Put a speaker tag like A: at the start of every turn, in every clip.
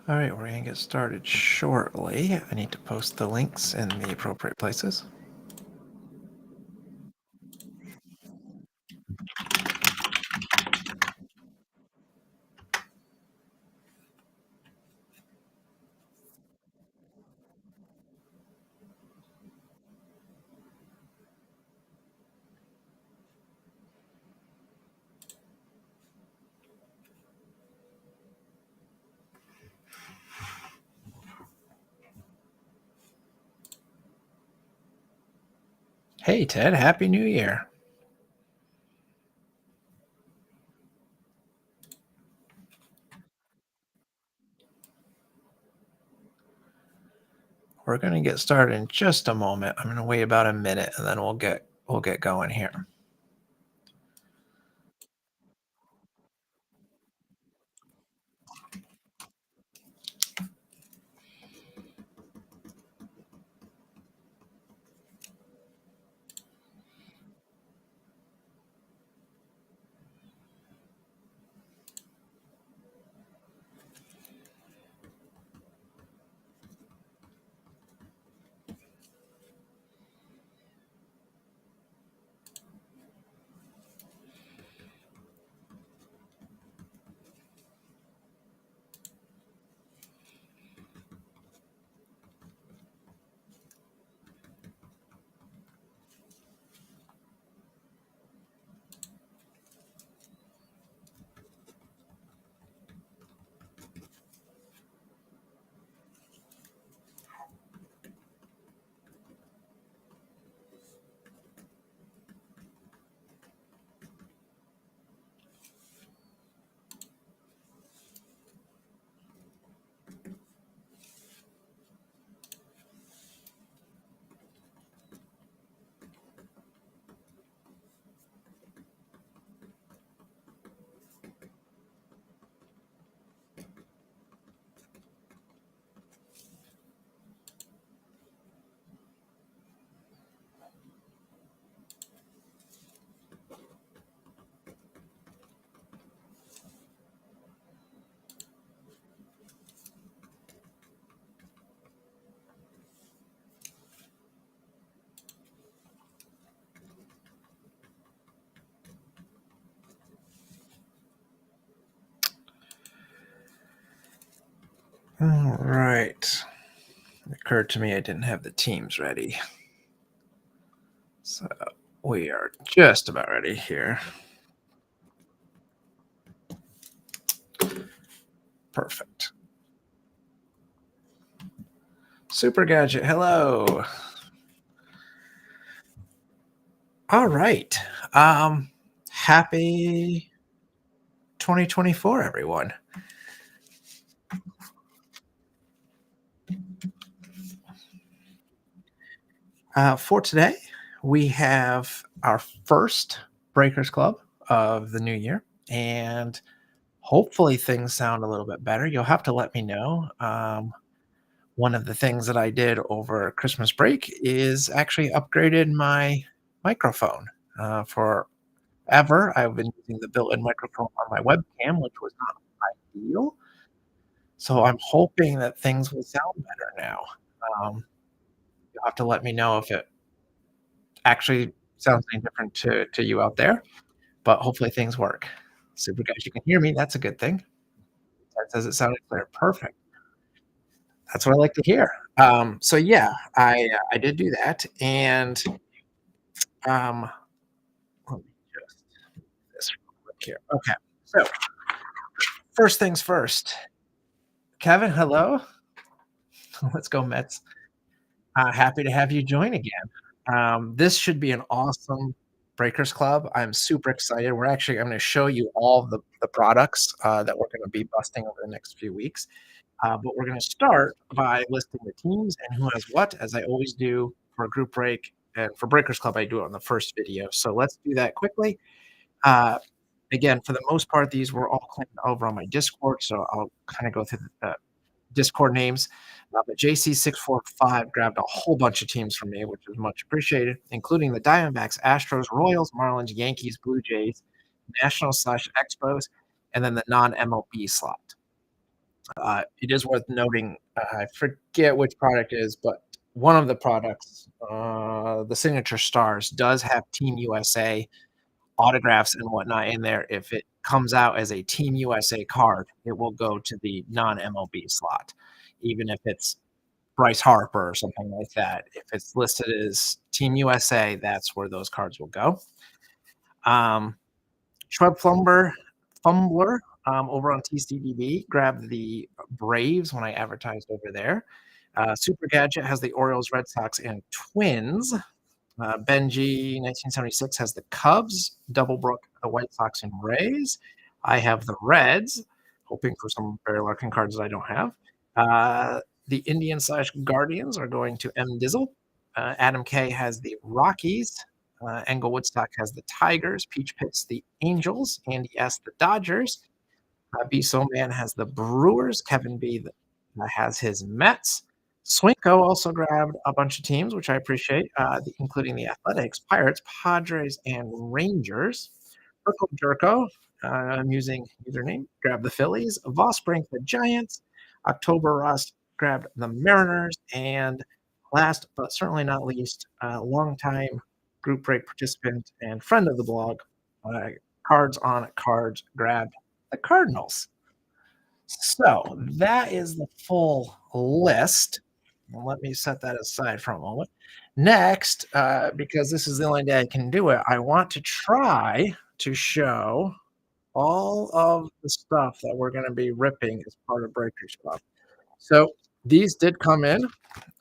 A: All right, we're going to get started shortly. I need to post the links in the appropriate places. Hey, Ted, Happy New Year. We're going to get started in just a moment. I'm going to wait about a minute and then we'll get going here. All right. It occurred to me I didn't have the teams ready. So we are just about ready here. Perfect. Super Gadget, hello. All right. Um, Happy 2024, everyone. For today, we have our first Breakers Club of the new year, and hopefully things sound a little bit better. You'll have to let me know. One of the things that I did over Christmas break is actually upgraded my microphone. Forever, I've been using the built-in microphone on my webcam, which was not ideal. So I'm hoping that things will sound better now. Um, you'll have to let me know if it actually sounds any different to you out there, but hopefully things work. Super, guys, you can hear me, that's a good thing. That says it sounded clear, perfect. That's what I like to hear. So yeah, I did do that, and, let me just this real quick here. Okay, so first things first. Kevin, hello. Let's go Mets. Happy to have you join again. This should be an awesome Breakers Club. I'm super excited. I'm gonna show you all the products, that we're gonna be busting over the next few weeks. But we're gonna start by listing the teams and who has what, as I always do for a group break, and for Breakers Club, I do it on the first video. So let's do that quickly. Uh, Again, for the most part, these were all claimed over on my Discord, so I'll kinda go through the Discord names. But JC645 grabbed a whole bunch of teams from me, which is much appreciated, including the Diamondbacks, Astros, Royals, Marlins, Yankees, Blue Jays, Nationals/Expos, and then the non-MLB slot. It is worth noting, I forget which product it is, but one of the products, the Signature Stars, does have Team USA autographs and whatnot in there. If it comes out as a Team USA card, it will go to the non-MLB slot, even if it's Bryce Harper or something like that. If it's listed as Team USA, that's where those cards will go. Um, Schweb Fumbler over on TCDB grabbed the Braves when I advertised over there. Super Gadget has the Orioles, Red Sox, and Twins. Benji 1976 has the Cubs, Doublebrook, the White Sox, and Rays. I have the Reds, hoping for some Barry Larkin cards that I don't have. The Indians/Guardians are going to M. Dizzle. Adam K has the Rockies. Engel Woodstock has the Tigers. Peach Pits the Angels. Andy S. the Dodgers. B. So Man has the Brewers. Kevin B. Has his Mets. Swinko also grabbed a bunch of teams, which I appreciate, including the Athletics, Pirates, Padres, and Rangers. Urkel Jerko, I'm using username, grabbed the Phillies. Vosbrink, the Giants. October Rust grabbed the Mariners. And last but certainly not least, longtime group break participant and friend of the blog, Cards on Cards grabbed the Cardinals. So that is the full list. Well, let me set that aside for a moment. Next, because this is the only day I can do it, I want to try to show all of the stuff that we're going to be ripping as part of Breakers Club. So these did come in.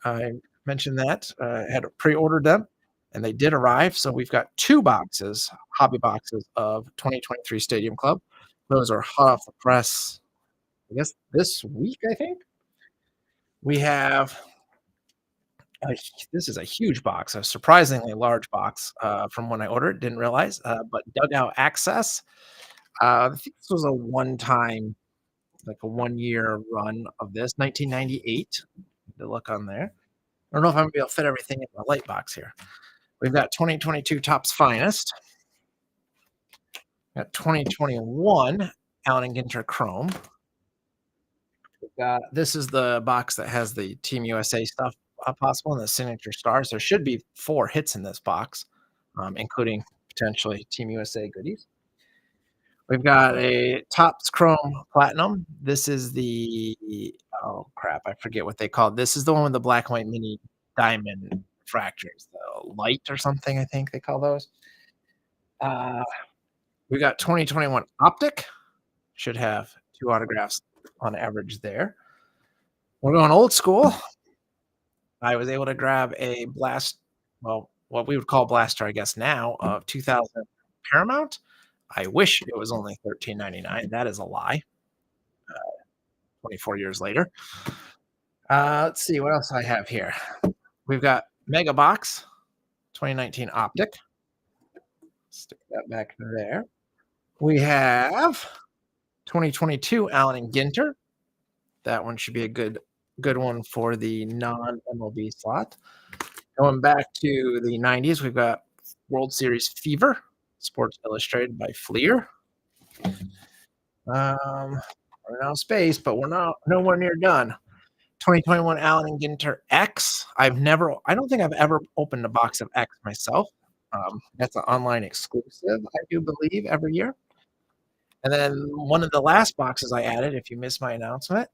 A: I mentioned that. Had pre-ordered them, and they did arrive. So we've got 2 boxes, hobby boxes of 2023 Stadium Club. Those are hot off the press, I guess, this week, I think. We have this is a huge box, a surprisingly large box from when I ordered. Didn't realize, but Dugout Access. I think this was a one-time, like a 1-year run of this. 1998. To look on there. I don't know if I'm gonna be able to fit everything in the light box here. We've got 2022 Topps Finest. Got 2021 Allen and Ginter Chrome. This is the box that has the Team USA stuff possible and the Signature Stars. There should be 4 hits in this box, including potentially Team USA goodies. We've got a Topps Chrome Platinum. This is the, oh crap, I forget what they call it. This is the one with the black and white mini diamond fractures, the light or something, I think they call those. We got 2021 Optic. Should have 2 autographs on average there. We're going old school. I was able to grab a blast, well, what we would call blaster, I guess now, of 2000 Paramount. I wish it was only $13.99. That is a lie. 24 years later. Let's see what else I have here. We've got Mega Box 2019 Optic. Stick that back there. We have 2022 Allen and Ginter. That one should be a good one for the non-MLB slot. Going back to the 90s, we've got World Series Fever, Sports Illustrated by Fleer. We're out of space, but we're nowhere near done. 2021 Allen and Ginter X. I don't think I've ever opened a box of X myself. That's an online exclusive, I do believe, every year. And then one of the last boxes I added, if you missed my announcement,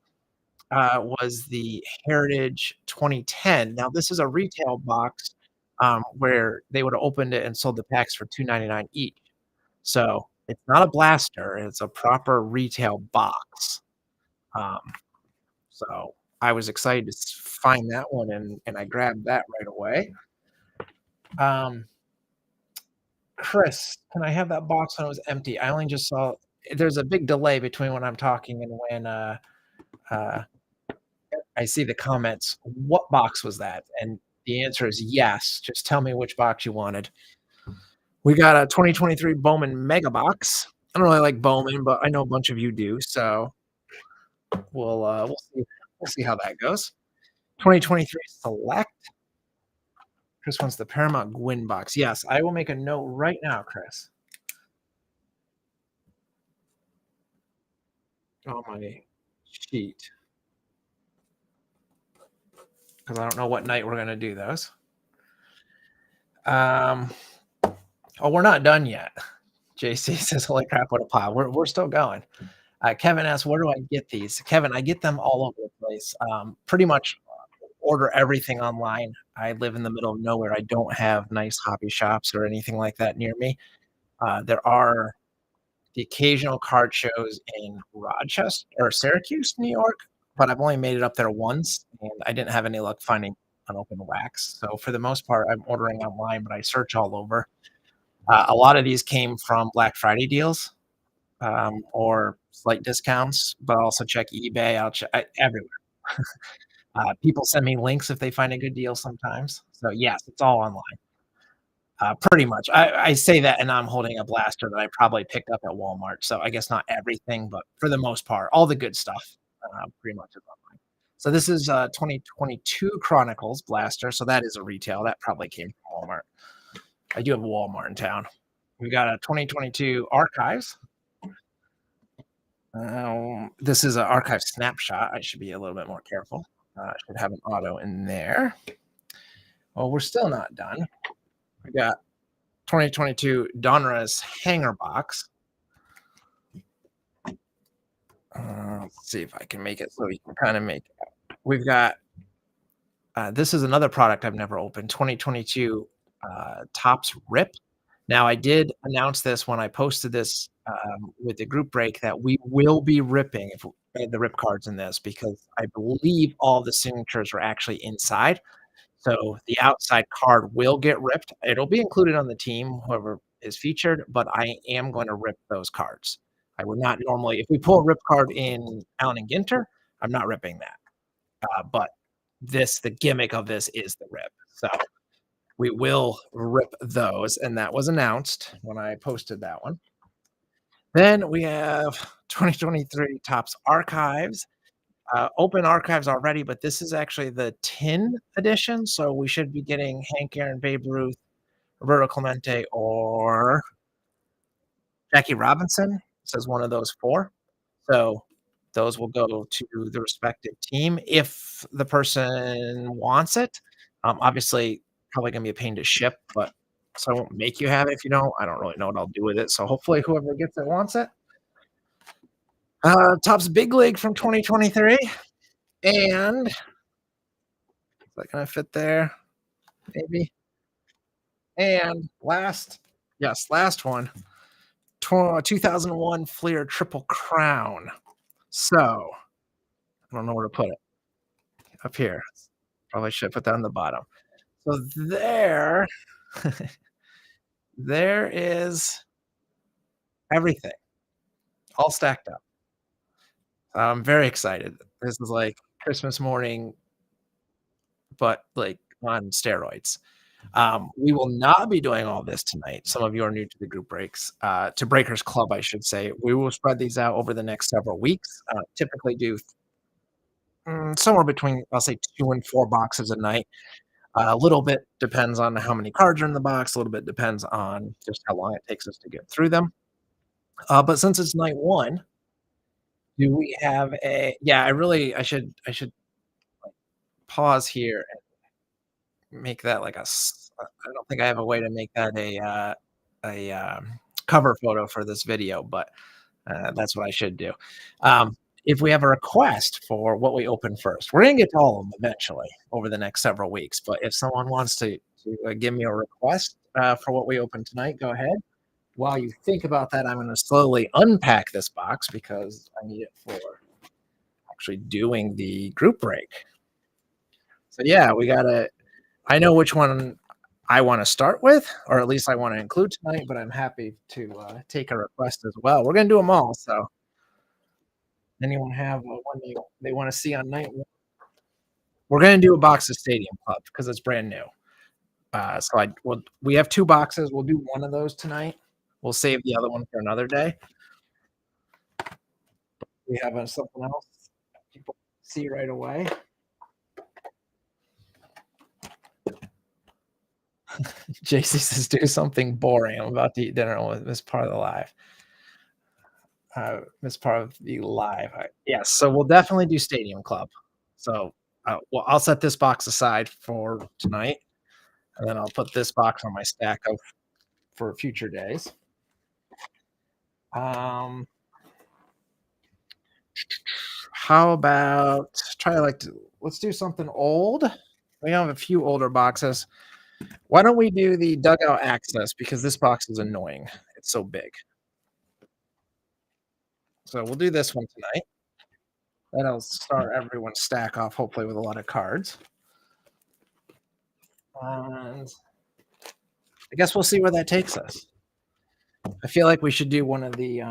A: was the Heritage 2010. Now, this is a retail box where they would have opened it and sold the packs for $2.99 each. So it's not a blaster; it's a proper retail box. So I was excited to find that one, and I grabbed that right away. Chris, can I have that box when it was empty? I only just saw. There's a big delay between when I'm talking and when I see the comments. What box was that? And the answer is yes. Just tell me which box you wanted. We got a 2023 Bowman Mega Box. I don't really like Bowman, but I know a bunch of you do, so we'll see how that goes. 2023 Select. Chris wants the Paramount Gwyn box. Yes, I will make a note right now, Chris. On my sheet because I don't know what night we're gonna do those. Um, oh, we're not done yet. JC says, "Holy crap, what a pile!" We're still going. Kevin asks, "Where do I get these?" Kevin, I get them all over the place. Pretty much order everything online. I live in the middle of nowhere. I don't have nice hobby shops or anything like that near me. There are the occasional card shows in Rochester or Syracuse, New York, but I've only made it up there once, and I didn't have any luck finding unopened wax. So for the most part, I'm ordering online, but I search all over. A lot of these came from Black Friday deals or slight discounts, but I also check eBay. I'll check everywhere. People send me links if they find a good deal sometimes. So yes, it's all online. Pretty much. I say that, and I'm holding a blaster that I probably picked up at Walmart. So I guess not everything, but for the most part, all the good stuff pretty much is online. So this is 2022 Chronicles blaster. So that is a retail. That probably came from Walmart. I do have a Walmart in town. We got a 2022 Archives. This is an archive snapshot. I should be a little bit more careful. I should have an auto in there. Well, we're still not done. We got 2022 Donruss hanger box. Let's see if I can make it so you can kind of make it out. We've got this is another product I've never opened. 2022 Topps Rip. Now I did announce this when I posted this with the group break that we will be ripping the rip cards in this because I believe all the signatures are actually inside. So the outside card will get ripped. It'll be included on the team, whoever is featured, but I am going to rip those cards. I would not normally, if we pull a rip card in Allen and Ginter, I'm not ripping that. But the gimmick of this is the rip. So we will rip those. And that was announced when I posted that one. Then we have 2023 Topps Archives. Open archives already, but this is actually the tin edition, so we should be getting Hank Aaron, Babe Ruth, Roberto Clemente, or Jackie Robinson. Says one of those four. So those will go to the respective team if the person wants it. Obviously, probably gonna be a pain to ship, but so I won't make you have it if you don't. I don't really know what I'll do with it. So hopefully whoever gets it wants it. Topps Big League from 2023. And is that gonna fit there? Maybe. And last one, 2001 Fleer Triple Crown. So, I don't know where to put it. Up here. Probably should put that on the bottom. So there is everything all stacked up. I'm very excited. This is like Christmas morning, but like on steroids. We will not be doing all this tonight. Some of you are new to the group breaks, to Breakers Club, I should say. We will spread these out over the next several weeks. Typically do somewhere between, I'll say, 2 and 4 boxes a night. A little bit depends on how many cards are in the box. A little bit depends on just how long it takes us to get through them. But since it's night one, do we have a? Yeah, I should pause here and make that like I don't think I have a way to make that a cover photo for this video, but that's what I should do. If we have a request for what we open first, we're gonna get to all of them eventually over the next several weeks. But if someone wants to give me a request for what we open tonight, go ahead. While you think about that, I'm going to slowly unpack this box because I need it for actually doing the group break. So yeah, we got to. I know which one I want to start with, or at least I want to include tonight. But I'm happy to take a request as well. We're going to do them all. So anyone have one they want to see on night one? We're going to do a box of Stadium Club because it's brand new. We have 2 boxes. We'll do one of those tonight. We'll save the other one for another day. We have something else people see right away. JC says, do something boring. I'm about to eat dinner with this part of the live. missed part of the live. Yes, so we'll definitely do Stadium Club. So, well, I'll set this box aside for tonight, and then I'll put this box on my stack of for future days. How about let's do something old. We have a few older boxes. Why don't we do the dugout access because this box is annoying. It's so big. So we'll do this one tonight. That'll start everyone's stack off, hopefully, with a lot of cards. And I guess we'll see where that takes us. I feel like we should do one of the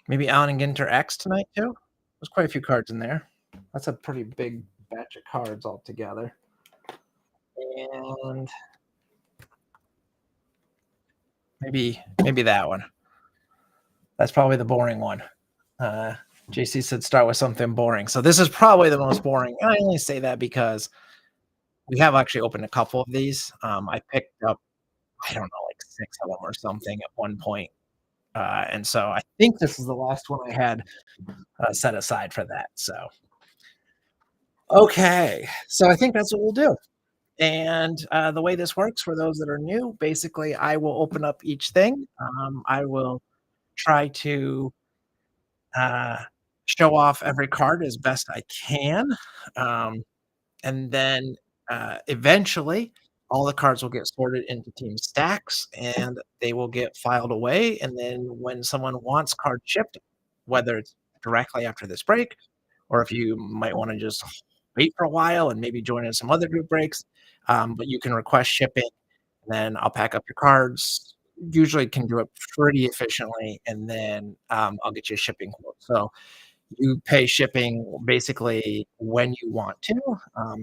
A: maybe Allen and Ginter X tonight too. There's quite a few cards in there. That's a pretty big batch of cards altogether. And maybe that one. That's probably the boring one. JC said start with something boring. So this is probably the most boring. I only say that because we have actually opened a couple of these. I picked up, I don't know, like 6 of them or something at one point. And so I think this is the last one I had set aside for that. So, okay. So I think that's what we'll do. And the way this works for those that are new, basically, I will open up each thing. I will try to show off every card as best I can. And then eventually, all the cards will get sorted into team stacks and they will get filed away. And then when someone wants cards shipped, whether it's directly after this break, or if you might want to just wait for a while and maybe join in some other group breaks, but you can request shipping. Then I'll pack up your cards. Usually can do it pretty efficiently, and then I'll get you a shipping quote. So you pay shipping basically when you want to.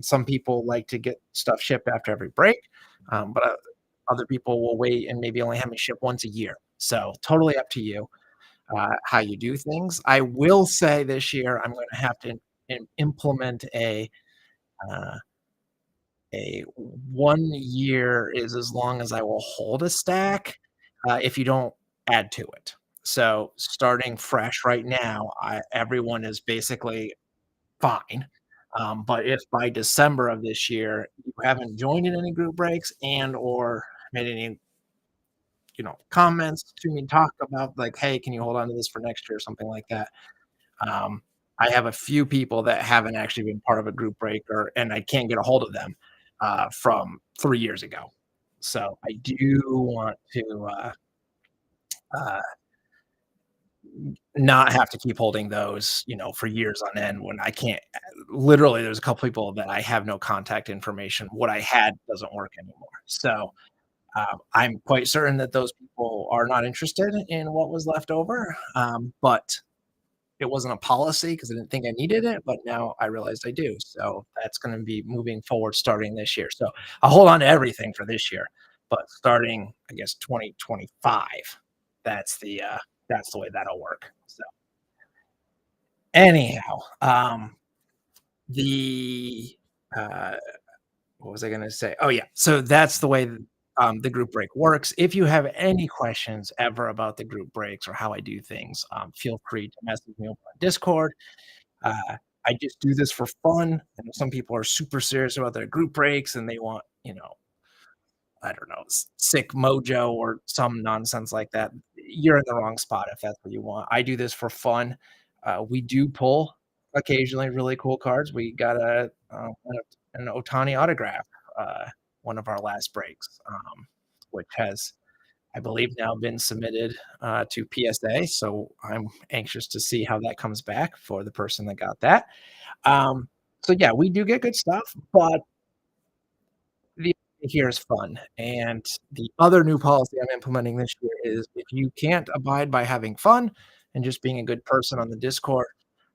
A: Some people like to get stuff shipped after every break, but other people will wait and maybe only have me ship once a year. So totally up to you how you do things. I will say this year I'm going to have to implement uh, a 1 year is as long as I will hold a stack if you don't add to it. So starting fresh right now, everyone is basically fine. But if by December of this year you haven't joined in any group breaks and or made any comments to me, talk about like, hey, can you hold on to this for next year or something like that? Um, I have a few people that haven't actually been part of a group break, and I can't get a hold of them from 3 years ago. So I do want to uh, not have to keep holding those, for years on end when I can't. Literally, there's a couple people that I have no contact information. What I had doesn't work anymore. So I'm quite certain that those people are not interested in what was left over. But it wasn't a policy because I didn't think I needed it, but now I realized I do. So that's going to be moving forward starting this year. So I'll hold on to everything for this year, but starting, I guess, 2025, that's the way that'll work. So anyhow, the uh, what was I going to say? Oh yeah, so that's the way the group break works. If you have any questions ever about the group breaks or how I do things, feel free to message me over on Discord. Uh, I just do this for fun. And some people are super serious about their group breaks and they want, I don't know, sick mojo or some nonsense like that. You're in the wrong spot if that's what you want. I do this for fun. We do pull occasionally really cool cards. We got an Otani autograph, one of our last breaks, which has, I believe, now been submitted to PSA. So I'm anxious to see how that comes back for the person that got that. So yeah, we do get good stuff, but the idea here is fun. And the other new policy I'm implementing this year is if you can't abide by having fun and just being a good person on the Discord,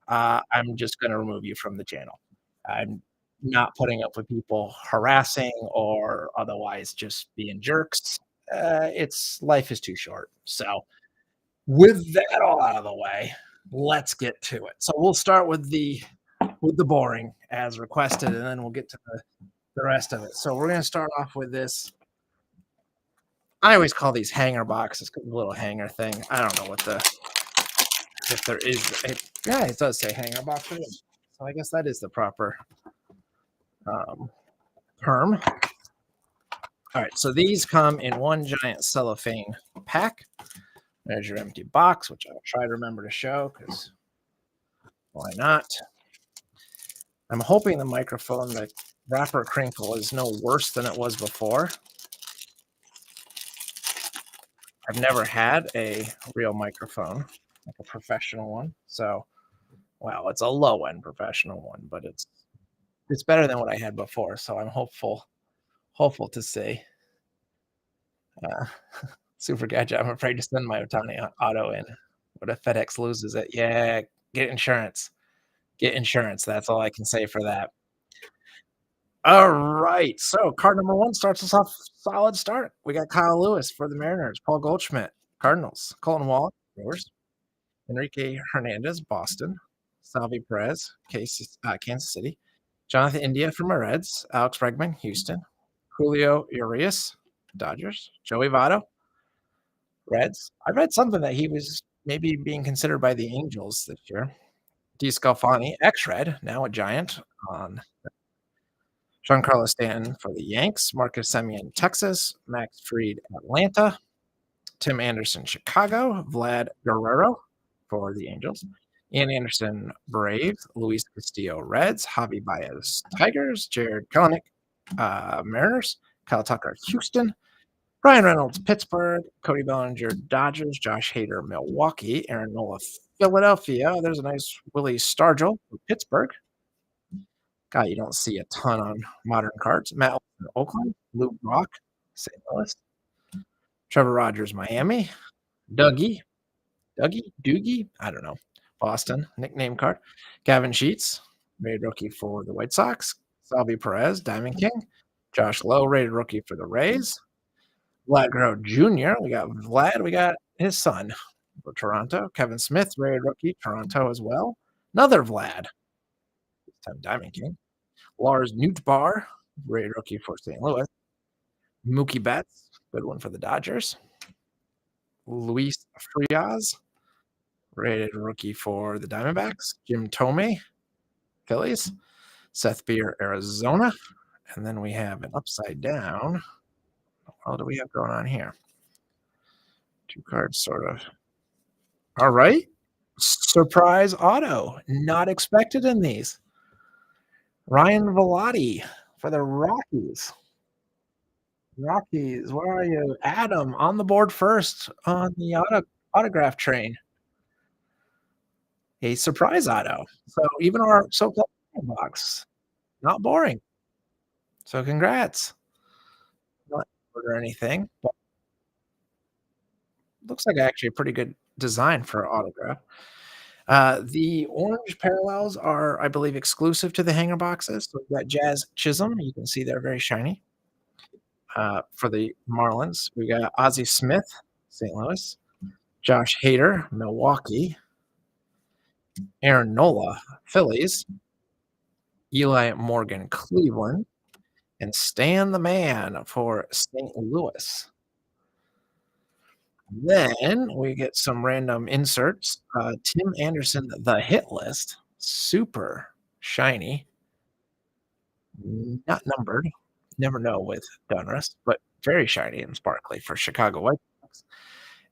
A: I'm just going to remove you from the channel. I'm not putting up with people harassing or otherwise just being jerks. It's life is too short. So with that all out of the way, let's get to it. So we'll start with the boring as requested, and then we'll get to the rest of it. So we're going to start off with this I always call these hanger boxes 'cause the little hanger thing. I don't know what the if there is yeah, it does say hanger box. So I guess that is the proper um, term. All right, so these come in one giant cellophane pack. There's your empty box, which I'll try to remember to show because why not? I'm hoping the microphone, the wrapper crinkle, is no worse than it was before. I've never had a real microphone, like a professional one. So, well, it's a low end professional one, but it's better than what I had before. So I'm hopeful to see. Uh, Super gadget. I'm afraid to send my Otani auto in. What if FedEx loses it? Yeah, get insurance. Get insurance. That's all I can say for that. All right. So card number one starts us off solid start. We got Kyle Lewis for the Mariners, Paul Goldschmidt, Cardinals, Colton Wall, Brewers, Enrique Hernandez, Boston, Salvi Perez, Kansas City, Jonathan India from the Reds, Alex Bregman, Houston, Julio Urias, Dodgers, Joey Votto, Reds. I read something that he was maybe being considered by the Angels this year. D. Scalfani, ex-Red, now a Giant, on Giancarlo Stanton for the Yanks, Marcus Semien, Texas, Max Fried, Atlanta, Tim Anderson, Chicago, Vlad Guerrero for the Angels, Ian Anderson, Braves, Luis Castillo, Reds, Javi Baez, Tigers, Jared Kelenic, Mariners, Kyle Tucker, Houston, Brian Reynolds, Pittsburgh, Cody Bellinger, Dodgers, Josh Hader, Milwaukee, Aaron Nola, Philadelphia. There's a nice Willie Stargell for Pittsburgh. Guy you don't see a ton on modern cards. Matt Olson, Oakland, Luke Brock, St. Louis, Trevor Rogers, Miami, Doogie, I don't know, Boston, nickname card. Gavin Sheets, rated rookie for the White Sox. Salvi Perez, Diamond King. Josh Lowe, rated rookie for the Rays. Vlad Guerrero Jr., we got Vlad, we got his son for Toronto. Kevin Smith, rated rookie, Toronto as well. Another Vlad, this time Diamond King. Lars Nootbaar, rated rookie for St. Louis. Mookie Betts, good one for the Dodgers. Luis Frias, rated rookie for the Diamondbacks. Jim Thome, Phillies. Seth Beer, Arizona. And then we have an upside down. What do we have going on here? Two cards, sort of. All right. Surprise auto. Not expected in these. Ryan Velotti for the Rockies. Rockies, where are you? Adam on the board first on the autograph train. A surprise auto. So even our so-called box, not boring. So congrats. Not order anything, but looks like actually a pretty good design for autograph. The orange parallels are, I believe, exclusive to the hanger boxes. So we've got Jazz Chisholm. You can see they're very shiny. For the Marlins, we got Ozzie Smith, St. Louis. Josh Hader, Milwaukee. Aaron Nola, Phillies. Eli Morgan, Cleveland. And Stan the Man for St. Louis. Then we get some random inserts. Tim Anderson, the hit list, super shiny, not numbered. Never know with Donruss, but very shiny and sparkly for Chicago White Sox.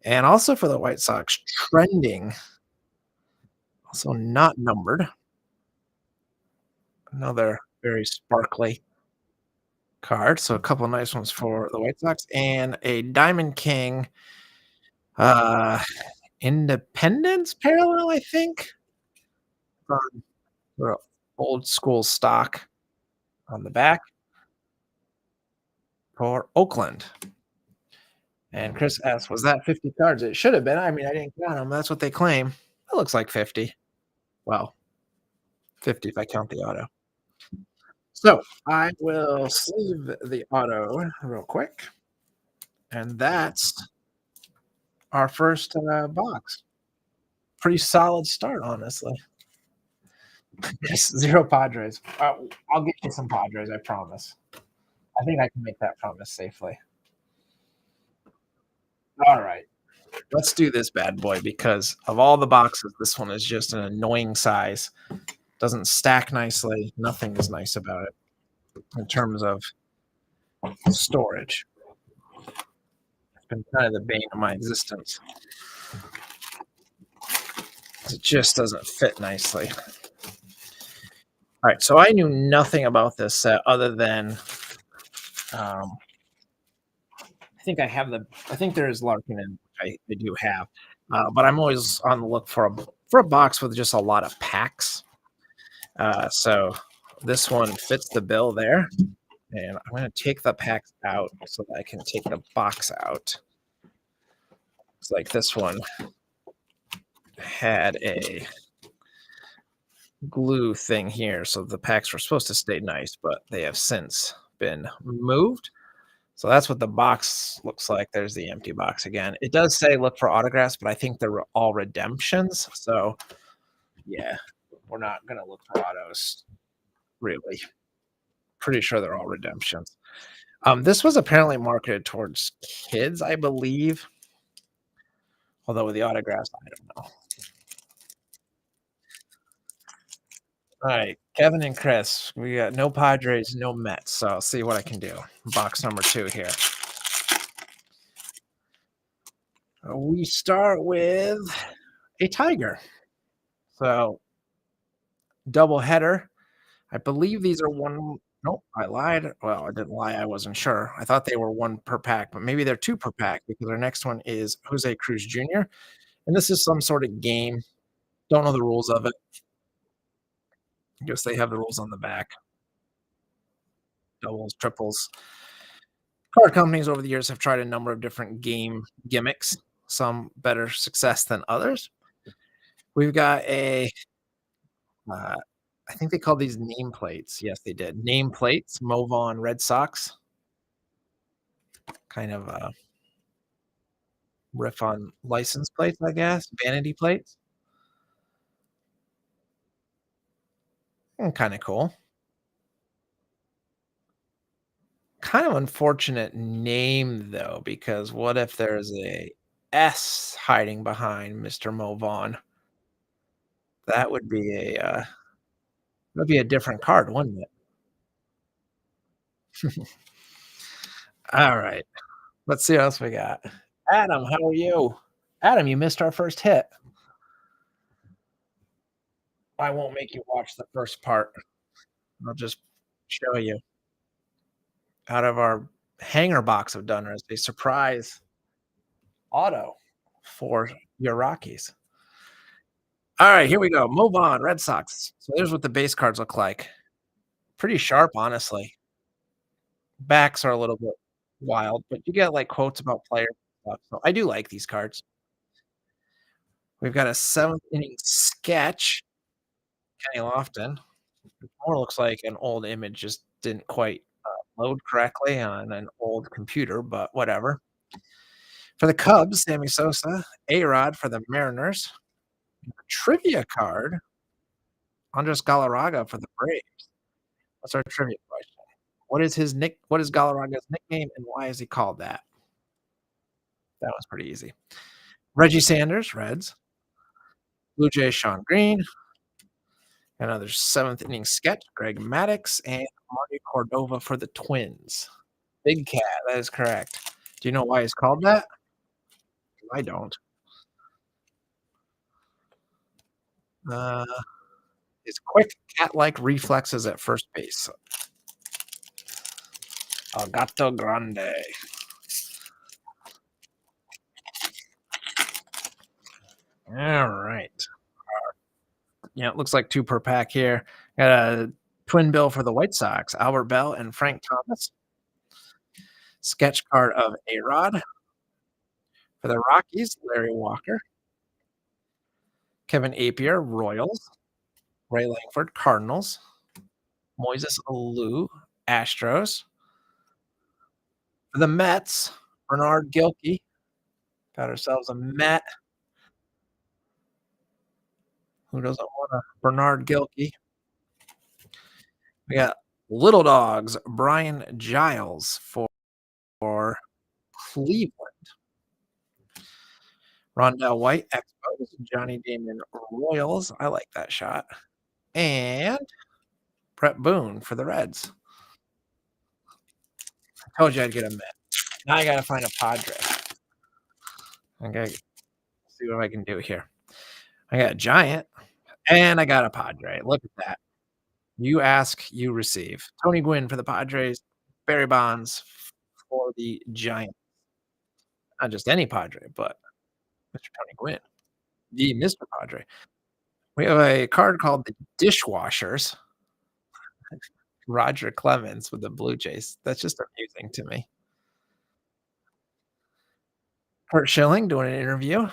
A: And also for the White Sox, trending, also not numbered. Another very sparkly card. So a couple nice ones for the White Sox and a Diamond King Independence parallel, I think. Sort of old school stock on the back for Oakland. And Chris asks, was that 50 cards? It should have been. I mean, I didn't count them. That's what they claim. It looks like 50. Well, 50 if I count the auto. So I will sleeve the auto real quick. And that's our first box. Pretty solid start, honestly. Just 0 Padres. I'll get you some Padres, I promise. I think I can make that promise safely. Alright, let's do this bad boy because of all the boxes, this one is just an annoying size. Doesn't stack nicely, nothing is nice about it in terms of storage. It's been kind of the bane of my existence. It just doesn't fit nicely. Alright, so I knew nothing about this set other than, um, I think there is Larkin, I do have, but I'm always on the look for a box with just a lot of packs. So this one fits the bill there, and I'm gonna take the packs out so that I can take the box out. It's like this one had a glue thing here, so the packs were supposed to stay nice, but they have since been moved. So that's what the box looks like. There's the empty box again. It does say look for autographs, but I think they're all redemptions. So yeah, we're not gonna look for autos, really. Pretty sure they're all redemptions. This was apparently marketed towards kids, I believe. Although with the autographs, I don't know. All right, Kevin and Chris, we got no Padres, no Mets. So I'll see what I can do. Box number 2 here. We start with a Tiger. So double header. I believe these are one. Nope, I lied. Well, I didn't lie. I wasn't sure. I thought they were one per pack, but maybe they're two per pack because our next one is Jose Cruz Jr. And this is some sort of game. Don't know the rules of it. I guess they have the rules on the back. Doubles, triples. Card companies over the years have tried a number of different game gimmicks, some better success than others. We've got uh, I think they called these nameplates. Yes, they did. Nameplates, Movon Red Sox. Kind of a riff on license plates, I guess. Vanity plates. Kind of cool. Kind of unfortunate name though, because what if there's a S hiding behind Mr. Movon? That would be a different card, wouldn't it? All right. Let's see what else we got. Adam, how are you? Adam, you missed our first hit. I won't make you watch the first part. I'll just show you. Out of our hanger box of Dunners, a surprise auto for your Rockies. All right, here we go. Move on, Red Sox. So there's what the base cards look like. Pretty sharp, honestly. Backs are a little bit wild, but you get like quotes about players and stuff. So I do like these cards. We've got a seventh inning sketch, Kenny Lofton. It more looks like an old image, just didn't quite load correctly on an old computer, but whatever. For the Cubs, Sammy Sosa. A-Rod for the Mariners. Trivia card, Andres Galarraga for the Braves. What's our trivia question? What is Galarraga's nickname and why is he called that? That was pretty easy. Reggie Sanders, Reds. Blue Jays, Sean Green. Another seventh inning sketch, Greg Maddux, and Marty Cordova for the Twins. Big Cat, that is correct. Do you know why he's called that? I don't. Uh, his quick cat-like reflexes at first base. El Gato Grande. All right. Yeah, it looks like 2 per pack here. Got a twin bill for the White Sox, Albert Bell and Frank Thomas. Sketch card of A-Rod. For the Rockies, Larry Walker. Kevin Appier, Royals. Ray Langford, Cardinals. Moises Alou, Astros. For the Mets, Bernard Gilkey. Got ourselves a Met. Who doesn't want a Bernard Gilkey? We got Little Dogs, Brian Giles for Cleveland. Rondell White, Expos, Johnny Damon, Royals. I like that shot. And Brett Boone for the Reds. I told you I'd get a Met. Now I gotta find a Padre. Okay, see what I can do here. I got a Giant, and I got a Padre. Look at that. You ask, you receive. Tony Gwynn for the Padres, Barry Bonds for the Giants. Not just any Padre, but Mr. Tony Gwynn, the Mr. Padre. We have a card called the Dishwashers. Roger Clemens with the Blue Jays. That's just amusing to me. Curt Schilling doing an interview.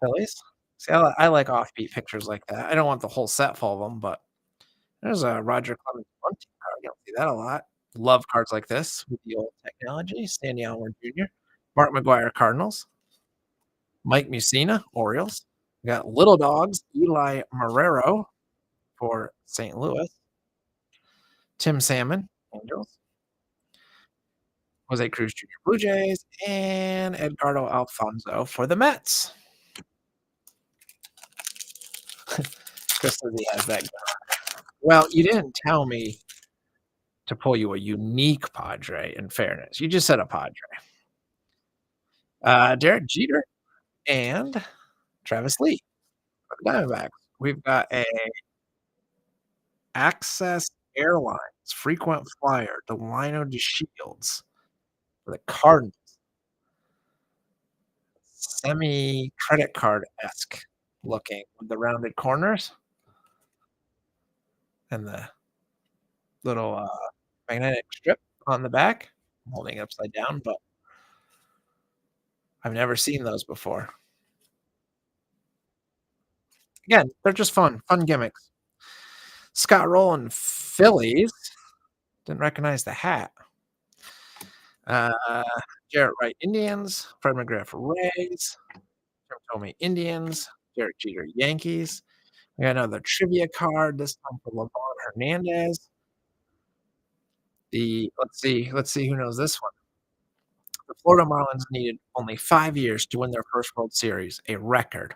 A: Phillies. See, I like offbeat pictures like that. I don't want the whole set full of them, but there's a Roger Clemens bunting card. You don't see that a lot. Love cards like this with the old technology. Sandy Alomar Jr., Mark McGwire, Cardinals, Mike Mussina, Orioles. We got Little Dogs, Eli Marrero for St. Louis, Tim Salmon, Angels, Jose Cruz Jr., Blue Jays, and Edgardo Alfonso for the Mets. Just as he has that gun. Well, you didn't tell me to pull you a unique Padre, in fairness. You just said a Padre. Derek Jeter and Travis Lee for the Diamondbacks. We've got a Access Airlines frequent flyer, Delino DeShields for the Cardinals. Semi-credit card-esque looking with the rounded corners and the little, magnetic strip on the back. I'm holding it upside down, but I've never seen those before. Again, they're just fun gimmicks. Scott Rowland, Phillies. Didn't recognize the hat. Jarrett Wright, Indians. Fred McGriff, Rays. Tim Thome, Indians. Derek Jeter, Yankees. We got another trivia card, this time for Livan Hernandez. Let's see who knows this one. The Florida Marlins needed only 5 years to win their first World Series, a record.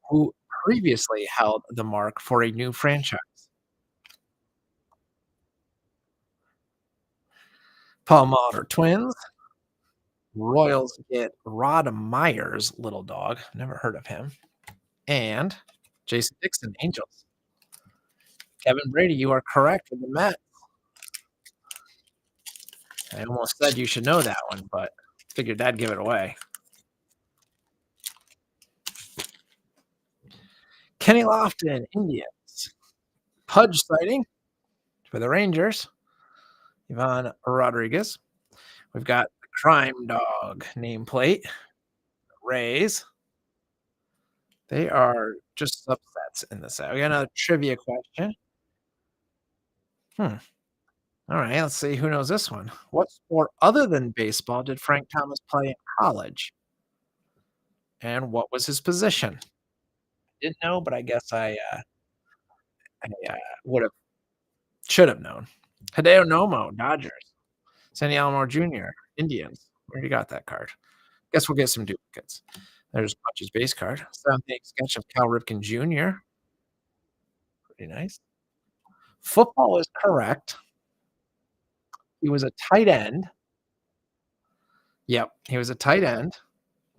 A: Who previously held the mark for a new franchise? Palmater Twins. Royals get Rod Myers, little dog. Never heard of him. And Jason Dixon, Angels. Kevin Brady, you are correct with the Mets. I almost said you should know that one, but figured I'd give it away. Kenny Lofton, Indians. Pudge sighting for the Rangers. Ivan Rodriguez. We've got the Crime Dog nameplate. Rays. They are just subsets in the set. We got another trivia question. All right, let's see who knows this one. What sport other than baseball did Frank Thomas play in college? And what was his position? Didn't know, but I guess I should have known. Hideo Nomo, Dodgers. Sandy Alomar Jr., Indians. Where you got that card? Guess we'll get some duplicates. There's Punch's base card. 7th sketch of Cal Ripken Jr. Pretty nice. Football is correct. He was a tight end. Yep, he was a tight end.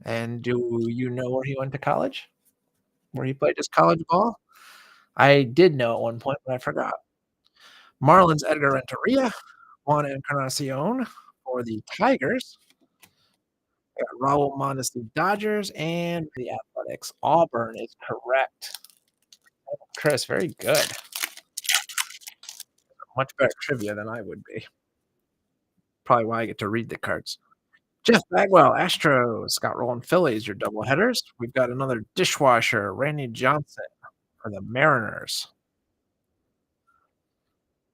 A: And do you know where he went to college? Where he played his college ball? I did know at one point, but I forgot. Marlins Edgar Renteria, Juan Encarnacion for the Tigers. Got Raul Mondesi, Dodgers, and the Athletics. Auburn is correct. Chris, very good. Much better trivia than I would be. Probably why I get to read the cards. Jeff Bagwell, Astros. Scott Rowland, Phillies, your double headers. We've got another dishwasher, Randy Johnson for the Mariners.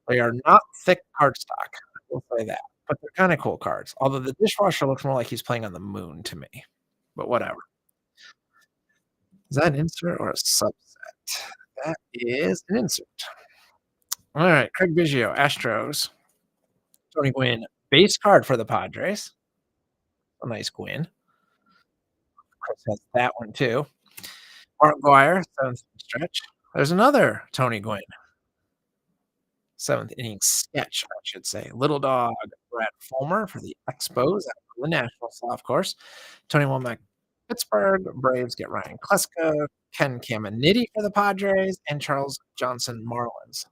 A: They are not thick cardstock, I will say that, but they're kind of cool cards. Although the dishwasher looks more like he's playing on the moon to me, but whatever. Is that an insert or a subset? That is an insert. All right, Craig Biggio, Astros. Tony Gwynn, base card for the Padres. A nice Gwynn. Chris has that one too. Mark McGwire, 7th inning stretch. There's another Tony Gwynn, 7th inning sketch, I should say. Little Dog, Brett Fulmer for the Expos at the Nationals, of course. Tony Womack, Pittsburgh. Braves get Ryan Kleska, Ken Caminiti for the Padres, and Charles Johnson Marlins.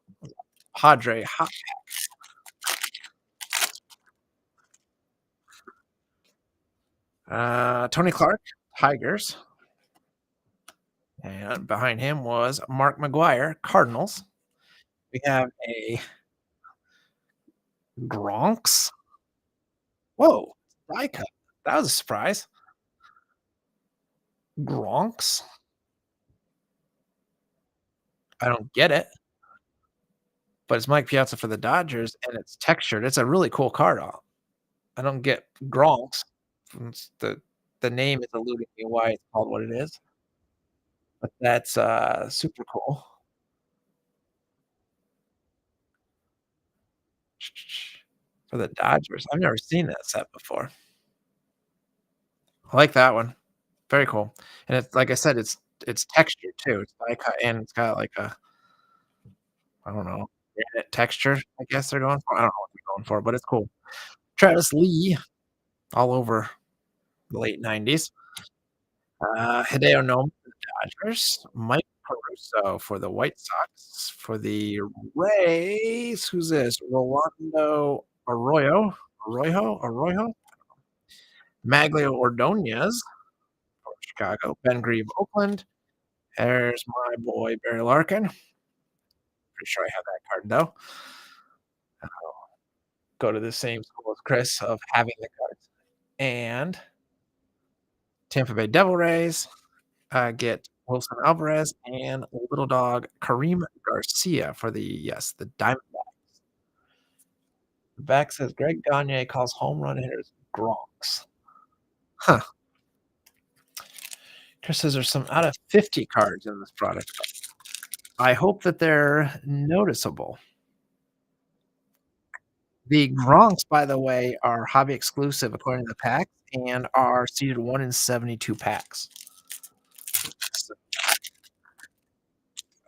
A: Padre hot. Tony Clark, Tigers. And behind him was Mark McGwire, Cardinals. We have a Gronks. Whoa, die cut. That was a surprise. Gronks. I don't get it. But it's Mike Piazza for the Dodgers, and it's textured. It's a really cool card. I don't get Gronks. It's the name is eluding me why it's called what it is, but that's, super cool. For the Dodgers. I've never seen that set before. I like that one. Very cool. And it's like I said, it's textured too. It's die cut and it's got like a I don't know, granite texture, I guess they're going for. I don't know what they're going for, but it's cool. Travis Lee, all over the late '90s. Hideo Nomo for the Dodgers. Mike Caruso for the White Sox. For the Rays, who's this? Rolando Arroyo? Maglio Ordonez for Chicago. Ben Grieve, Oakland. There's my boy Barry Larkin. Pretty sure I have that card though. Go to the same school as Chris of having the cards. And Tampa Bay Devil Rays get Wilson Alvarez and Little Dog Kareem Garcia for the Diamondbacks. The back says Greg Gagne calls home run hitters Gronks. Huh. Chris says there's some out of 50 cards in this product. I hope that they're noticeable. The Gronks, by the way, are hobby exclusive according to the packs and are seeded 1 in 72 packs. So,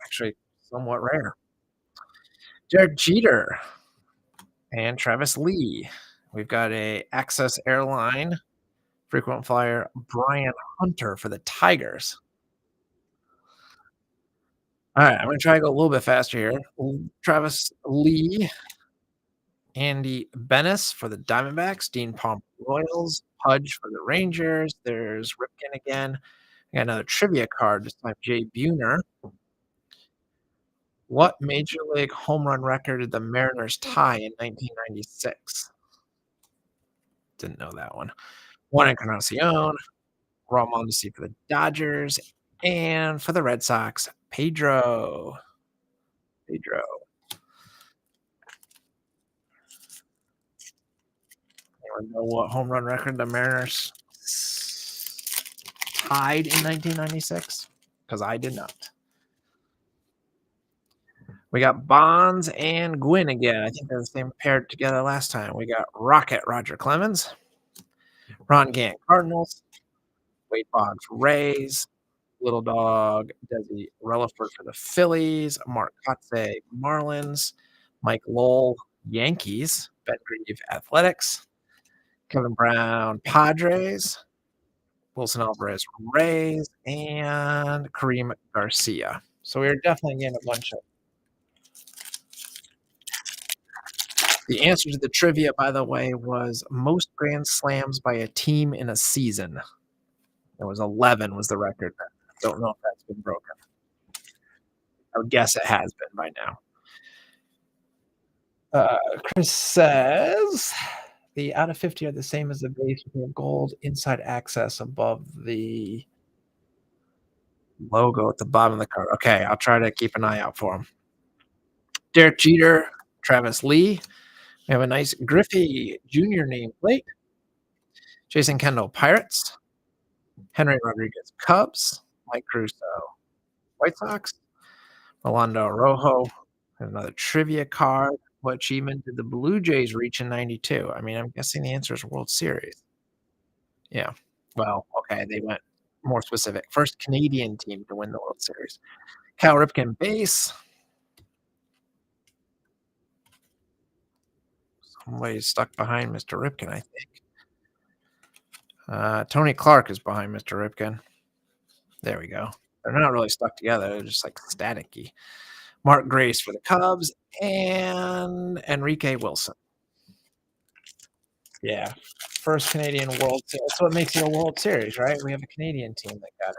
A: actually, somewhat rare. Derek Jeter and Travis Lee. We've got a Access Airline frequent flyer Brian Hunter for the Tigers. All right, I'm going to try to go a little bit faster here. Travis Lee, Andy Bennis for the Diamondbacks, Dean Palm Royals, Pudge for the Rangers. There's Ripken again. I got another trivia card, this time Jay Buhner. What major league home run record did the Mariners tie in 1996? Didn't know that one. Juan Encarnacion, Raul Mondesi for the Dodgers, and for the Red Sox, Pedro. Anyone know what home run record the Mariners tied in 1996? Because I did not. We got Bonds and Gwynn again. I think they're the same paired together last time. We got Rocket Roger Clemens, Ron Gant Cardinals, Wade Boggs Rays, Little Dog Desi Relaford for the Phillies, Mark Kotze Marlins, Mike Lowell Yankees, Ben Grieve Athletics, Kevin Brown Padres, Wilson Alvarez Rays, and Kareem Garcia. So we are definitely getting a bunch of. The answer to the trivia, by the way, was most grand slams by a team in a season. It was 11 was the record. Don't know if that's been broken. I would guess it has been by now. Chris says the out of 50 are the same as the base with gold inside access above the logo at the bottom of the card. Okay, I'll try to keep an eye out for him. Derek Jeter, Travis Lee. We have a nice Griffey Jr. nameplate. Jason Kendall, Pirates. Henry Rodriguez, Cubs. Mike Crusoe, White Sox. Rolando Rojo. Another trivia card. What achievement did the Blue Jays reach in 92? I mean, I'm guessing the answer is World Series. Yeah. Well, okay, they went more specific. First Canadian team to win the World Series. Cal Ripken base. Somebody's stuck behind Mr. Ripken, I think. Tony Clark is behind Mr. Ripken. There we go. They're not really stuck together. They're just like staticky. Mark Grace for the Cubs and Enrique Wilson. Yeah. First Canadian World Series. That's what makes it a World Series, right? We have a Canadian team that got it.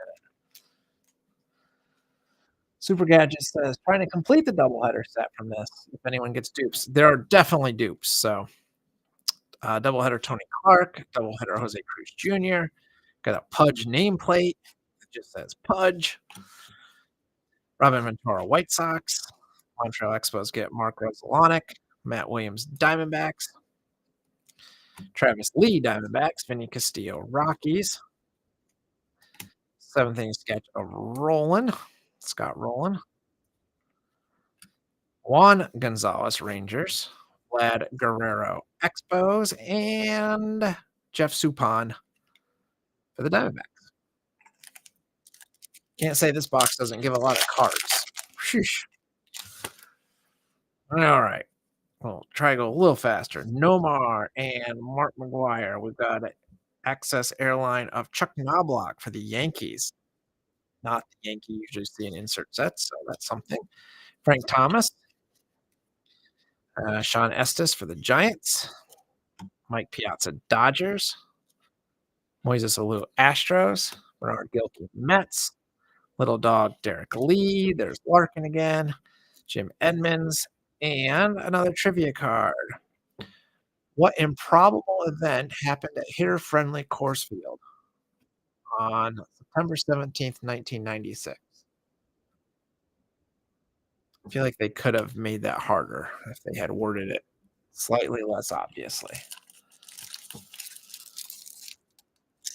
A: Super Gadget says trying to complete the doubleheader set from this. If anyone gets dupes, there are definitely dupes. So, doubleheader Tony Clark, doubleheader Jose Cruz Jr. Got a Pudge nameplate. It just says Pudge. Robin Ventura White Sox. Montreal Expos get Mark Rosalonic. Matt Williams Diamondbacks. Travis Lee Diamondbacks. Vinny Castillo Rockies. Seventh inning sketch of Roland. Scott Rowland. Juan Gonzalez Rangers. Vlad Guerrero Expos. And Jeff Suppan for the Diamondbacks. Can't say this box doesn't give a lot of cards. Sheesh. All right. We'll try to go a little faster. Nomar and Mark McGwire. We've got an Access Airline of Chuck Knobloch for the Yankees. Not the Yankee you usually see in insert sets, so that's something. Frank Thomas. Sean Estes for the Giants. Mike Piazza Dodgers. Moises Alou Astros. Bernard Gilkey Mets. Little Dog Derek Lee. There's Larkin again. Jim Edmonds. And another trivia card. What improbable event happened at Hitter Friendly Course Field on September 17th, 1996? I feel like they could have made that harder if they had worded it slightly less obviously.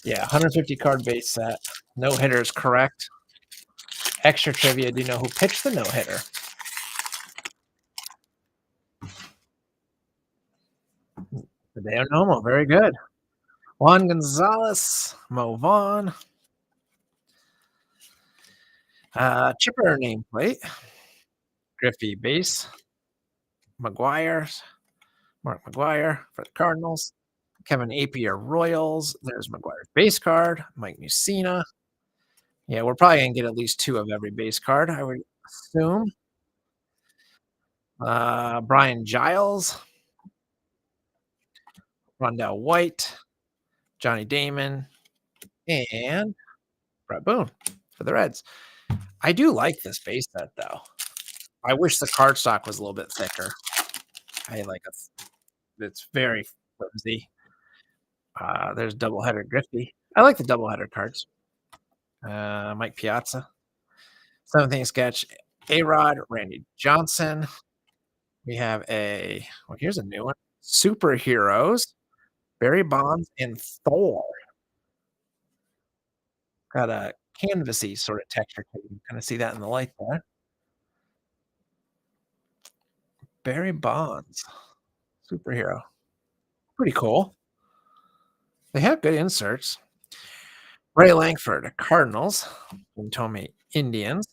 A: Yeah, 150 card base set. No hitters, correct. Extra trivia. Do you know who pitched the no hitter? Hideo Nomo. Very good. Juan Gonzalez, Mo Vaughn. Chipper nameplate. Griffey base. McGuire. Mark McGwire for the Cardinals. Kevin Appier Royals. There's McGuire's base card. Mike Mussina. Yeah, we're probably going to get at least two of every base card, I would assume. Brian Giles. Rondell White. Johnny Damon. And Brett Boone for the Reds. I do like this base set, though. I wish the card stock was a little bit thicker. I like it. It's very flimsy. There's doubleheader Griffey. I like the doubleheader cards. Mike Piazza. Seventh inning sketch. A-Rod, Randy Johnson. We have here's a new one. Superheroes. Barry Bonds and Thor. Got a canvasy sort of texture. You can kind of see that in the light there. Barry Bonds. Superhero. Pretty cool. They have good inserts. Ray Langford, Cardinals. Tommy Indians.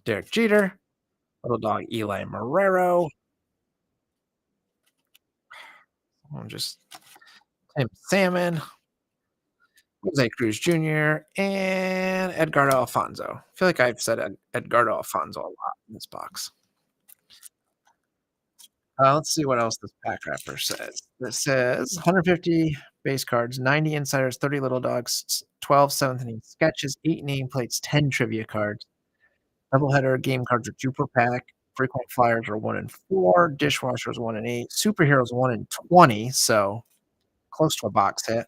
A: Derek Jeter. Little Dog Eli Marrero. Just Tim Salmon. Jose Cruz Jr. and Edgardo Alfonso. I feel like I've said Edgardo Alfonso a lot in this box. Let's see what else this pack wrapper says. This says 150 base cards, 90 insiders, 30 little dogs, 12 seventh inning sketches, 8 nameplates, 10 trivia cards. Doubleheader game cards are 2 per pack. Frequent flyers are 1 in 4. Dishwashers 1 in 8. Superheroes 1 in 20. So close to a box hit.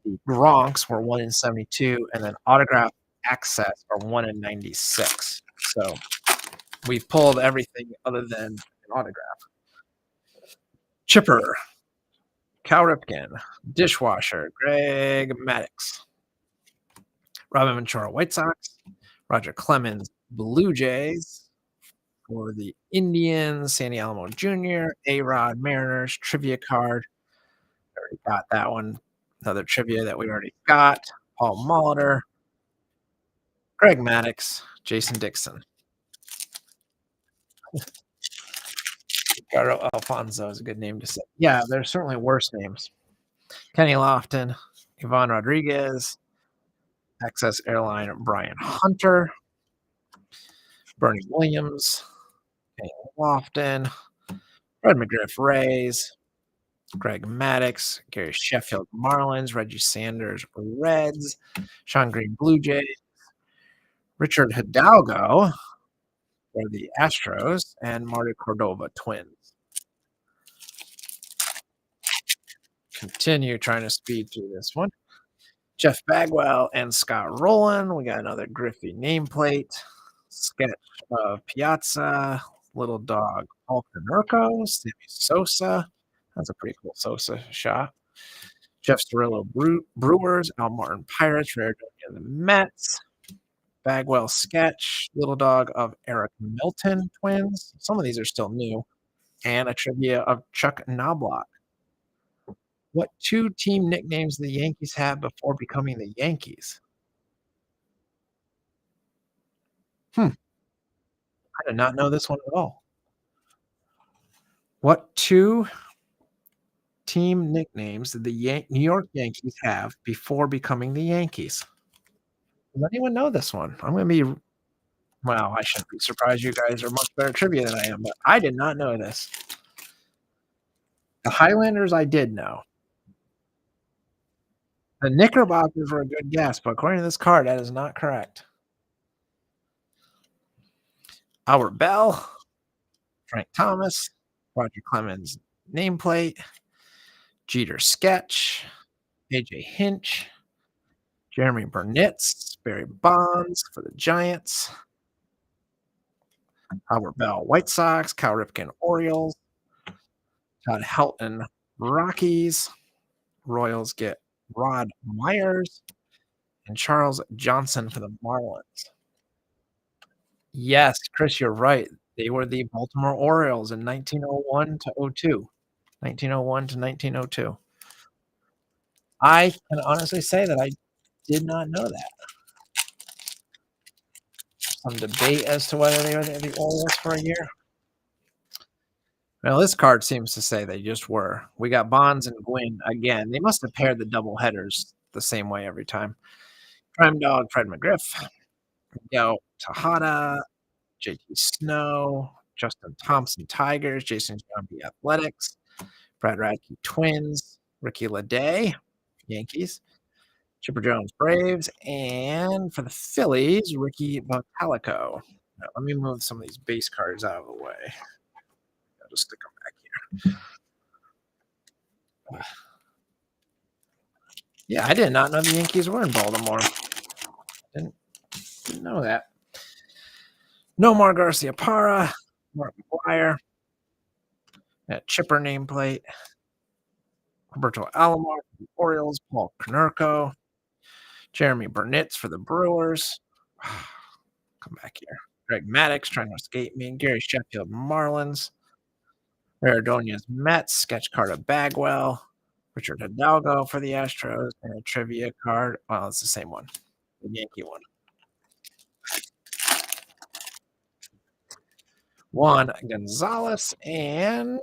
A: The Bronx were 1 in 72, and then autograph access are 1 in 96. So we've pulled everything other than an autograph. Chipper, Cal Ripken, Dishwasher, Greg Maddux, Robin Ventura White Sox, Roger Clemens Blue Jays for the Indians, Sandy Alamo Jr., A-Rod Mariners, trivia card. Already got that one. Another trivia that we already got. Paul Molitor, Greg Maddux, Jason Dixon. Ricardo Alfonso is a good name to say. Yeah, there's certainly worse names. Kenny Lofton, Ivan Rodriguez, Access Airline Brian Hunter, Bernie Williams, Kenny Lofton, Fred McGriff Rays, Greg Maddux, Gary Sheffield Marlins, Reggie Sanders Reds, Sean Green Blue Jays, Richard Hidalgo for the Astros, and Marty Cordova Twins. Continue trying to speed through this one. Jeff Bagwell and Scott Rowland. We got another Griffey nameplate. Sketch of Piazza, Little Dog, Paul Konerko, Sammy Sosa. That's a pretty cool Sosa shot. Jeff Cirillo Brewers, Al Martin Pirates, Rare and the Mets. Bagwell sketch, Little Dog of Eric Milton Twins. Some of these are still new. And a trivia of Chuck Knobloch. What two team nicknames the Yankees had before becoming the Yankees? I did not know this one at all. What two team nicknames did the New York Yankees have before becoming the Yankees? Does anyone know this one? I'm going to be, well, I shouldn't be surprised. You guys are much better trivia than I am, but I did not know this. The Highlanders I did know. The Knickerbockers were a good guess, but according to this card, that is not correct. Albert Bell, Frank Thomas, Roger Clemens nameplate, Jeter sketch, AJ Hinch, Jeremy Burnitz, Barry Bonds for the Giants, Albert Bell White Sox, Cal Ripken Orioles, Todd Helton Rockies, Royals get Rod Myers, and Charles Johnson for the Marlins. Yes, Chris, you're right. They were the Baltimore Orioles in 1901 to 02. 1901 to 1902. I can honestly say that I did not know that. Some debate as to whether they were the Orioles for a year. Well, this card seems to say they just were. We got Bonds and Gwynn again. They must have paired the double headers the same way every time. Prime Dog, Fred McGriff, Miguel Tejada, JT Snow, Justin Thompson Tigers, Jason Giambi Athletics, Brad Radke Twins, Ricky Leday Yankees, Chipper Jones Braves, and for the Phillies, Ricky Bottalico. Now, let me move some of these base cards out of the way. I'll just stick them back here. Yeah, I did not know the Yankees were in Baltimore. Didn't know that. Nomar Garcia Parra, Mark McGuire, that Chipper nameplate, Roberto Alomar for the Orioles, Paul Konerko, Jeremy Burnitz for the Brewers. Come back here. Greg Maddux trying to escape me. Gary Sheffield Marlins. Maradonia's Mets. Sketch card of Bagwell. Richard Hidalgo for the Astros. And a trivia card. Well, it's the same one. The Yankee one. Juan Gonzalez and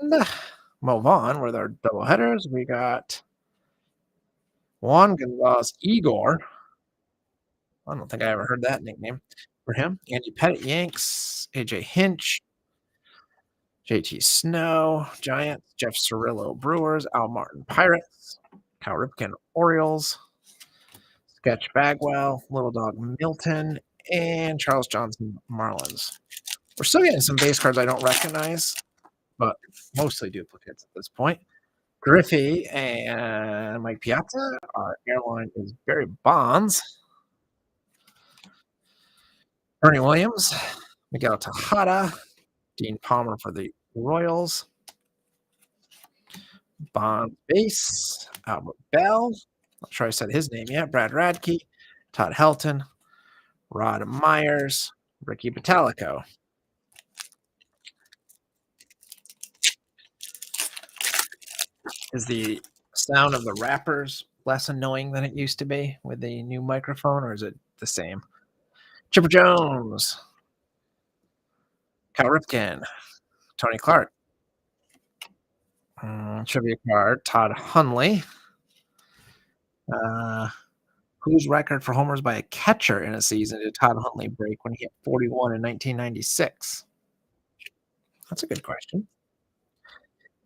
A: Mo Vaughn were their doubleheaders. We got Juan Gonzalez Igor. I don't think I ever heard that nickname for him. Andy Pettit Yanks, AJ Hinch, JT Snow Giants, Jeff Cirillo Brewers, Al Martin Pirates, Cal Ripken Orioles, Sketch Bagwell, Little Dog Milton, and Charles Johnson Marlins. We're still getting some base cards I don't recognize, but mostly duplicates at this point. Griffey and Mike Piazza. Our airline is Barry Bonds. Bernie Williams, Miguel Tejada, Dean Palmer for the Royals. Bond base, Albert Bell. Not sure I said his name yet. Brad Radke, Todd Helton, Rod Myers, Ricky Bottalico. Is the sound of the wrappers less annoying than it used to be with the new microphone, or is it the same? Chipper Jones, Cal Ripken, Tony Clark, trivia card, Todd Hundley. Uh, whose record for homers by a catcher in a season did Todd Hundley break when he hit 41 in 1996? That's a good question.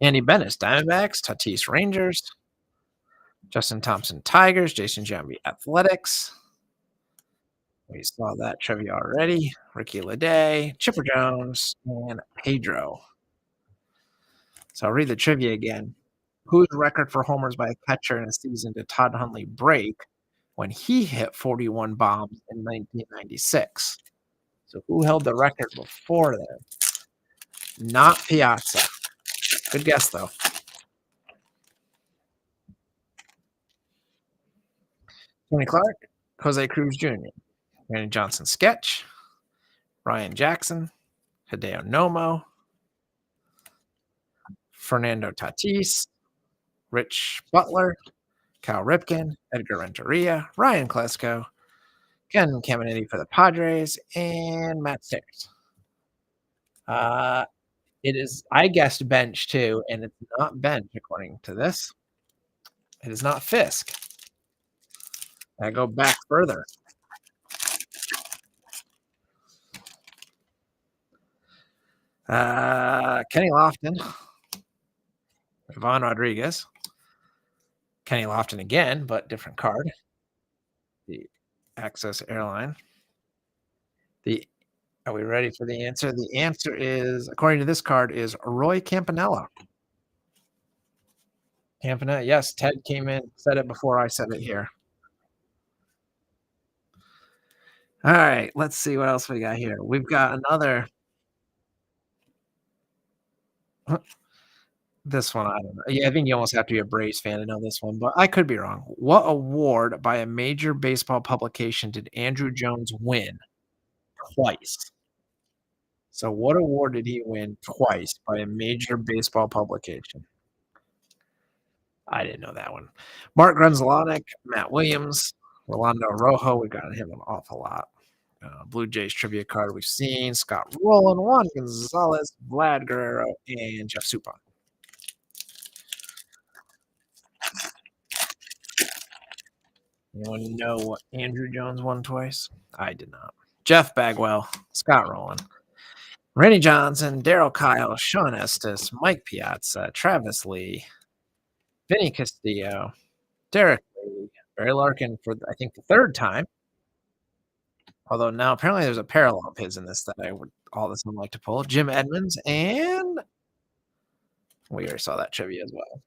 A: Andy Bennis, Diamondbacks, Tatis, Rangers, Justin Thompson, Tigers, Jason Giambi, Athletics. We saw that trivia already. Ricky Leday, Chipper Jones, and Pedro. So I'll read the trivia again. Whose record for homers by a catcher in a season did Todd Hundley break when he hit 41 bombs in 1996? So who held the record before then? Not Piazza. Good guess, though. Tony Clark, Jose Cruz Jr., Randy Johnson Sketch, Ryan Jackson, Hideo Nomo, Fernando Tatis, Rich Butler, Cal Ripken, Edgar Renteria, Ryan Klesko, Ken Caminiti for the Padres, and Matt Stairs. It is, I guessed bench too, and it's not bench according to this. It is not Fisk. I go back further. Kenny Lofton, Ivan Rodriguez, Kenny Lofton again, but different card. The Access Airline. Are we ready for the answer? The answer is, according to this card, is Roy Campanella. Campanella, yes. Ted came in, said it before I said it here. All right, let's see what else we got here. We've got another. This one, I don't know. Yeah, I think you almost have to be a Braves fan to know this one, but I could be wrong. What award by a major baseball publication did Andrew Jones win twice? So what award did he win twice by a major baseball publication? I didn't know that one. Mark Grunzlonic, Matt Williams, Rolando Rojo. We've got him an awful lot. Blue Jays trivia card we've seen. Scott Rowland, Juan Gonzalez, Vlad Guerrero, and Jeff Suppan. Anyone know what Andrew Jones won twice? I did not. Jeff Bagwell, Scott Rowland, Randy Johnson, Daryl Kyle, Sean Estes, Mike Piazza, Travis Lee, Vinny Castillo, Derek Lee, Barry Larkin for, I think, the third time. Although now apparently there's a parallel of his in this that I would all this one like to pull. Jim Edmonds, and we already saw that trivia as well.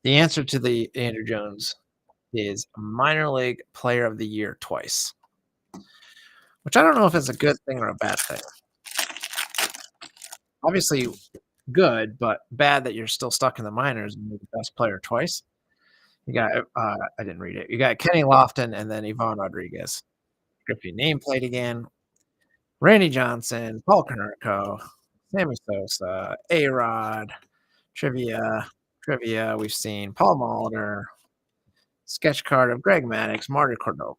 A: The answer to the Andrew Jones is minor league player of the year twice, which I don't know if it's a good thing or a bad thing. Obviously good, but bad that you're still stuck in the minors and you're the best player twice. You got, I didn't read it. You got Kenny Lofton and then Ivan Rodriguez. Griffey nameplate again. Randy Johnson, Paul Konerko, Sammy Sosa, A-Rod, trivia. We've seen Paul Molitor, sketch card of Greg Maddux, Marty Cordova.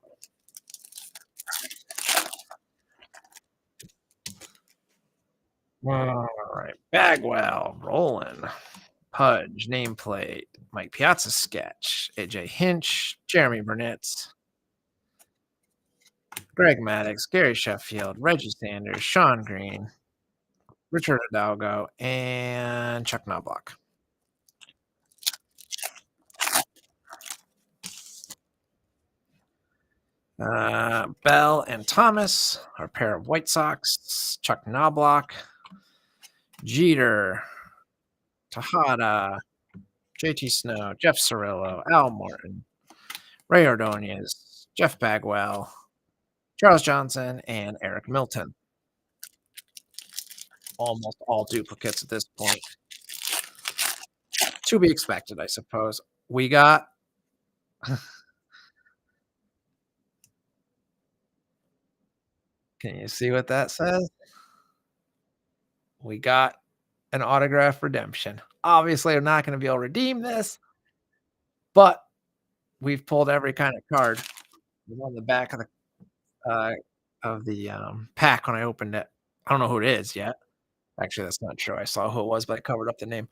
A: All right, Bagwell, Roland, Pudge, nameplate, Mike Piazza sketch, AJ Hinch, Jeremy Burnett, Greg Maddux, Gary Sheffield, Reggie Sanders, Sean Green, Richard Hidalgo, and Chuck Knobloch. Bell and Thomas, our pair of White Sox, Chuck Knobloch, Jeter, Tejada, JT Snow, Jeff Cirillo, Al Morton, Ray Ordonez, Jeff Bagwell, Charles Johnson, and Eric Milton. Almost all duplicates at this point. To be expected, I suppose. We got Can you see what that says? We got an autograph redemption. Obviously, I'm not going to be able to redeem this, but we've pulled every kind of card. It was on the back of the pack when I opened it. I don't know who it is yet. Actually, that's not true. I saw who it was, but I covered up the name.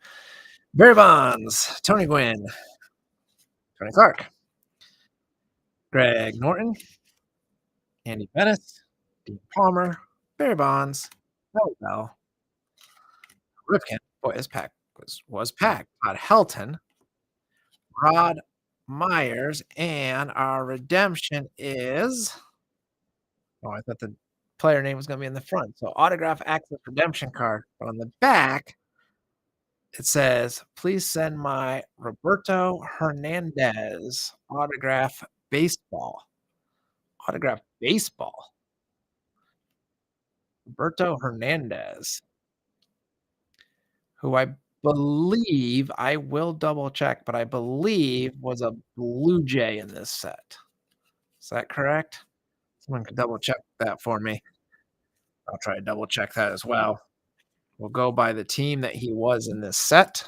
A: Barry Bonds, Tony Gwynn, Tony Clark, Greg Norton, Andy Bettis, Dean Palmer, Barry Bonds, Mel Bell, Ripken. Boy, this pack was packed. Todd Helton, Rod Myers, and our redemption is. Oh, I thought the player name was going to be in the front. So autograph access redemption card. But on the back, it says, "Please send my Roberto Hernandez autograph baseball." Autograph baseball. Roberto Hernandez, who I will double check, but I believe was a Blue Jay in this set. Is that correct? Someone can double check that for me. I'll try to double check that as well. We'll go by the team that he was in this set.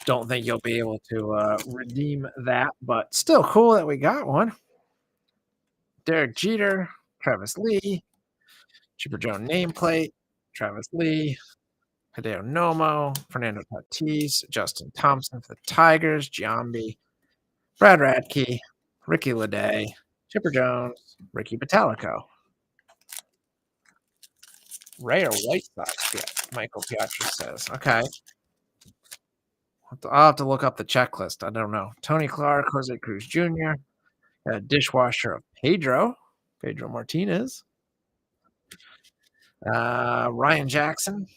A: Don't think you'll be able to redeem that, but still cool that we got one. Derek Jeter, Travis Lee, Chipper Jones nameplate, Travis Lee, Hideo Nomo, Fernando Tatis, Justin Thompson for the Tigers, Giambi, Brad Radke, Ricky Leday, Chipper Jones, Ricky Bottalico. Rare White Sox, yeah, Michael Piatra says. Okay. I'll have to look up the checklist. I don't know. Tony Clark, Jose Cruz Jr., a dishwasher of Pedro Martinez, Ryan Jackson.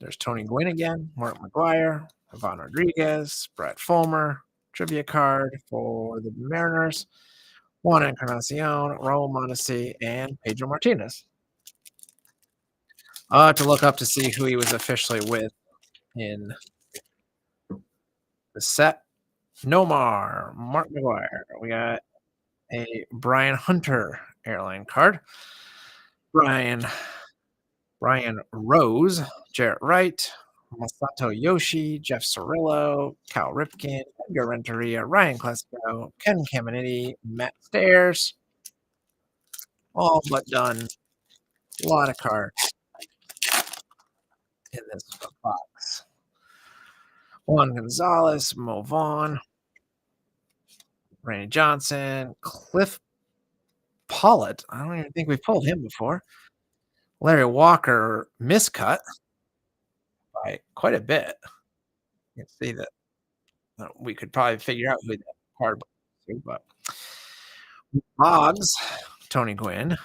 A: There's Tony Gwynn again, Mark McGuire, Ivan Rodriguez, Brett Fulmer, trivia card for the Mariners, Juan Encarnacion, Raul Mondesi, and Pedro Martinez. I'll have to look up to see who he was officially with in the set. Nomar, Mark McGuire. We got a Brian Hunter airline card. Brian Rose, Jarrett Wright, Masato Yoshi, Jeff Cirillo, Cal Ripken, Edgar Renteria, Ryan Klesko, Ken Caminiti, Matt Stairs. All but done. A lot of cards in this box. Juan Gonzalez, Mo Vaughn, Randy Johnson, Cliff Pollitt. I don't even think we've pulled him before. Larry Walker, miscut by quite a bit. You can see that we could probably figure out who that card was, but Boggs, Tony Gwynn,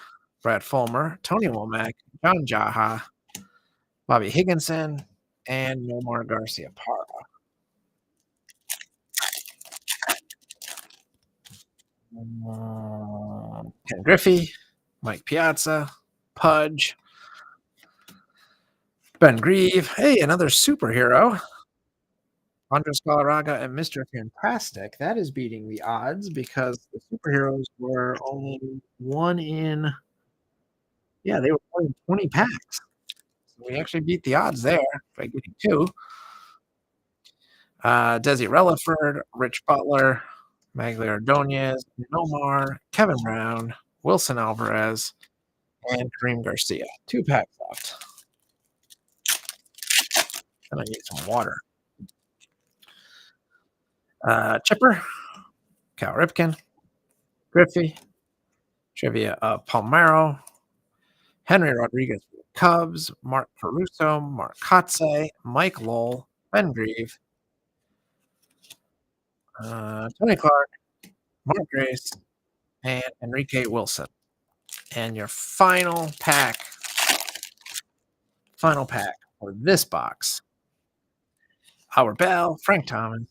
A: Brad Fulmer, Tony Womack, John Jaha, Bobby Higginson, and Nomar Garcia Parra. Ken Griffey, Mike Piazza, Pudge, Ben Grieve. Hey, another superhero. Andres Galarraga and Mr. Fantastic. That is beating the odds because the superheroes were only one in. Yeah, they were only in 20 packs. So we actually beat the odds there by getting two. Desi Relaford, Rich Butler, Magli Ordonez, Nomar, Kevin Brown, Wilson Alvarez, and Kareem Garcia. 2 packs left. And I need some water. Chipper, Cal Ripken, Griffey, trivia of Palmero, Henry Rodriguez for the Cubs, Mark Caruso, Mark Kotze, Mike Lowell, Ben Grieve, Tony Clark, Mark Grace, and Enrique Wilson. And your final pack for this box. Howard Bell, Frank Thomas,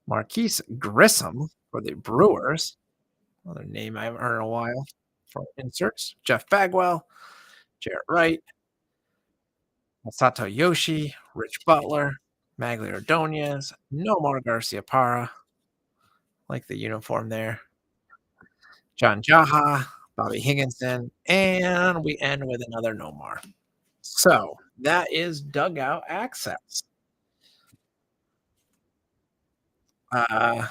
A: Marquise Grissom for the Brewers. Another name I haven't heard in a while. For inserts, Jeff Bagwell, Jarrett Wright, Masato Yoshi, Rich Butler, Magli Ordonez, Nomar Garcia Parra. Like the uniform there. John Jaha, Bobby Higginson, and we end with another Nomar. So that is dugout access. Uh,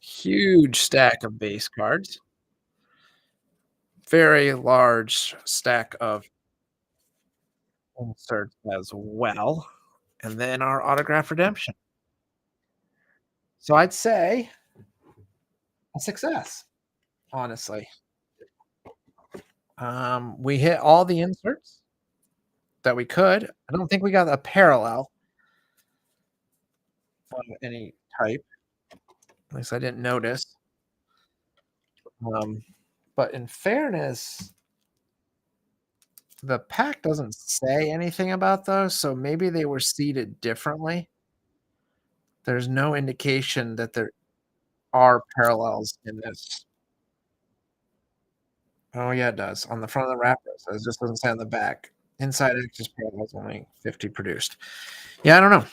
A: huge stack of base cards, very large stack of inserts as well, and then our autograph redemption. So I'd say a success, honestly. We hit all the inserts that we could. I don't think we got a parallel of any type. At least I didn't notice. Um, but in fairness, the pack doesn't say anything about those, so maybe they were seeded differently. There's no indication that there are parallels in this. Oh, yeah, it does. On the front of the wrapper, it says just doesn't say on the back. Inside Actors parallels only 50 produced. Yeah, I don't know.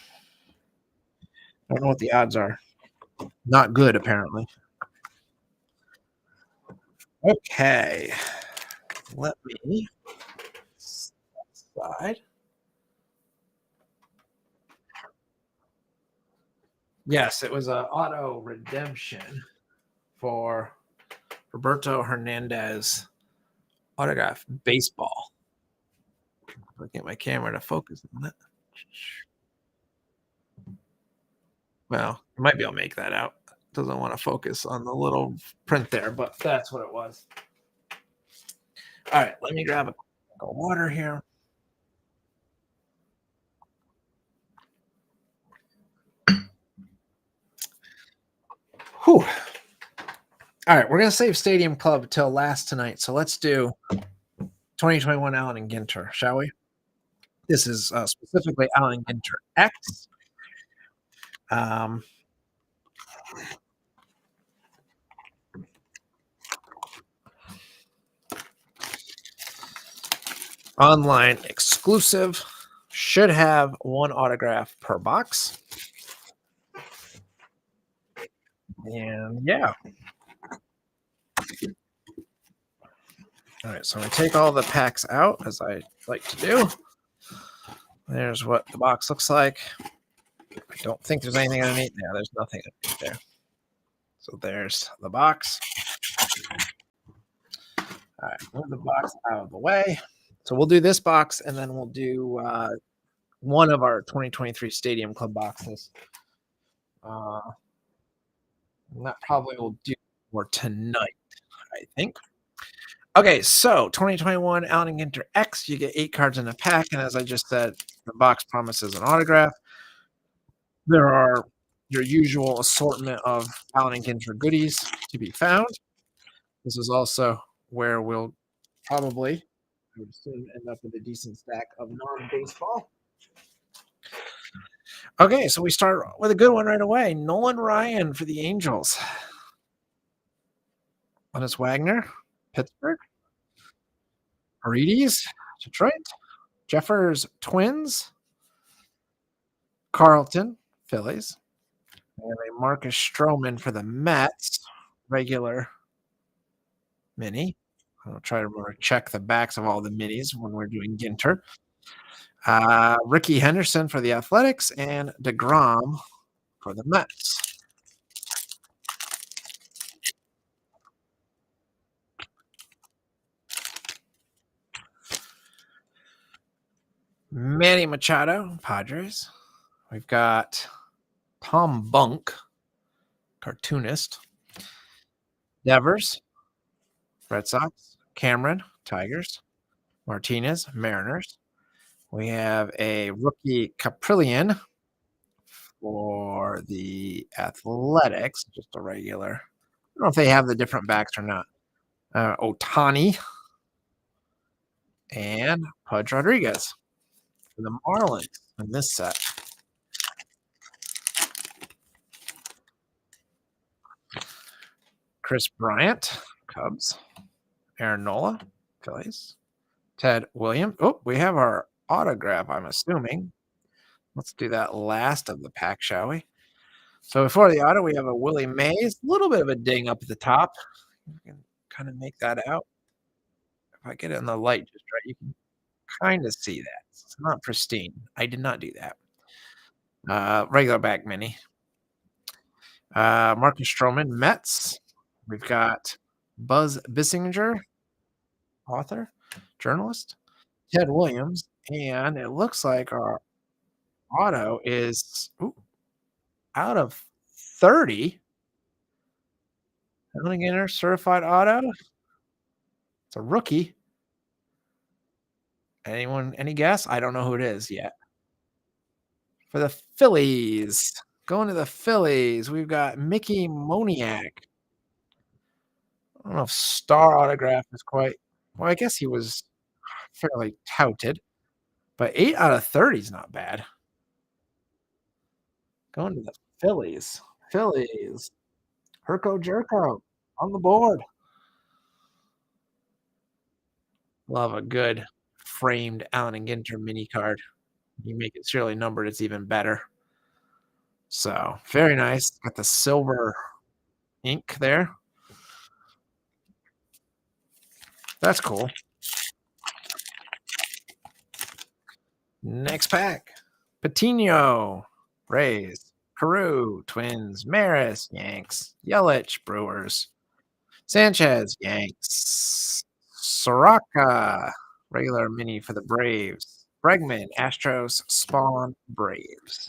A: I don't know what the odds are. Not good, apparently. Okay. Let me slide. Yes, it was a auto redemption for Roberto Hernandez autograph baseball. I'll get my camera to focus on it. Well, I might be able to make that out. Doesn't want to focus on the little print there, but that's what it was. All right, let me grab a cup of water here. Whew. All right, we're going to save Stadium Club till last tonight. So let's do 2021 Allen and Ginter, shall we? This is specifically Allen Ginter X. Online exclusive. Should have one autograph per box. And yeah. All right, so I take all the packs out as I like to do. There's what the box looks like. I don't think there's anything underneath there. There's nothing underneath there. So there's the box. All right, move the box out of the way. So we'll do this box, and then we'll do one of our 2023 Stadium Club boxes. That probably will do more tonight, I think. Okay, so 2021 Allen and Ginter X, you get 8 cards in a pack, and as I just said, the box promises an autograph. There are your usual assortment of Allen and Ginter goodies to be found. This is also where we'll probably, I would assume, end up with a decent stack of non-baseball. Okay, so we start with a good one right away. Nolan Ryan for the Angels. Linus Wagner, Pittsburgh. Paredes, Detroit. Jeffers, Twins. Carlton, Phillies. And a Marcus Stroman for the Mets, regular mini. I'll try to check the backs of all the minis when we're doing Ginter. Ricky Henderson for the Athletics and DeGrom for the Mets. Manny Machado, Padres. We've got Tom Bunk, cartoonist. Devers, Red Sox. Cameron, Tigers. Martinez, Mariners. We have a rookie Caprillion for the Athletics, just a regular. I don't know if they have the different backs or not. Otani and Pudge Rodriguez for the Marlins in this set. Chris Bryant, Cubs. Aaron Nola, Phillies. Ted Williams. Oh, we have our autograph, I'm assuming. Let's do that last of the pack, shall we? So before the auto, we have a Willie Mays. A little bit of a ding up at the top. You can kind of make that out. If I get it in the light just right, you can kind of see that. It's not pristine. I did not do that. Regular back mini. Marcus Stroman, Mets. We've got Buzz Bissinger, author, journalist. Ted Williams, and it looks like our auto is out of 30. Alligator certified auto. It's a rookie. Anyone, any guess? I don't know who it is yet. For the Phillies. Going to the Phillies, we've got Mickey Moniak. I don't know if star autograph is quite well, I guess he was fairly touted, but 8 out of 30 is not bad. Going to the Phillies. Phillies. Herco Jerko on the board. Love a good framed Allen and Ginter mini card. You make it serially numbered, it's even better. So, very nice. Got the silver ink there. That's cool. Next pack. Patino, Rays. Carew, Twins. Maris, Yanks. Yelich, Brewers. Sanchez, Yanks. Soraka, regular mini for the Braves. Bregman, Astros. Spawn, Braves.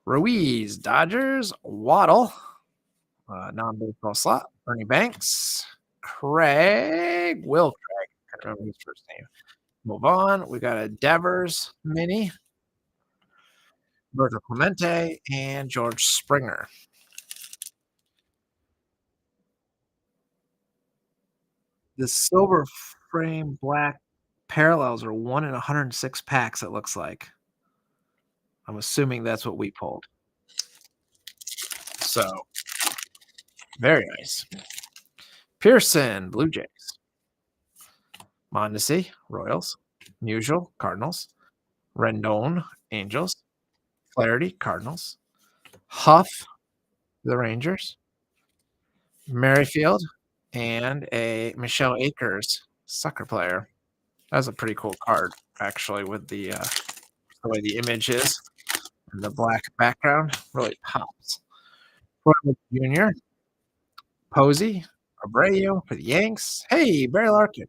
A: Ruiz, Dodgers. Waddle, non-baseball slot. Ernie Banks. Will Craig. I can't remember his first name. Move on. We got a Devers mini. Roger Clemente and George Springer. The silver frame black parallels are 1 in 106 packs, it looks like. I'm assuming that's what we pulled. So, very nice. Pearson, Blue Jays. Mondesi, Royals. Musial, Cardinals. Rendon, Angels. Flaherty, Cardinals. Huff, the Rangers. Merrifield, and a Michelle Akers, soccer player. That's a pretty cool card, actually, with the way the image is and the black background. Really pops. Portland Jr., Posey, Abreu for the Yanks. Hey, Barry Larkin.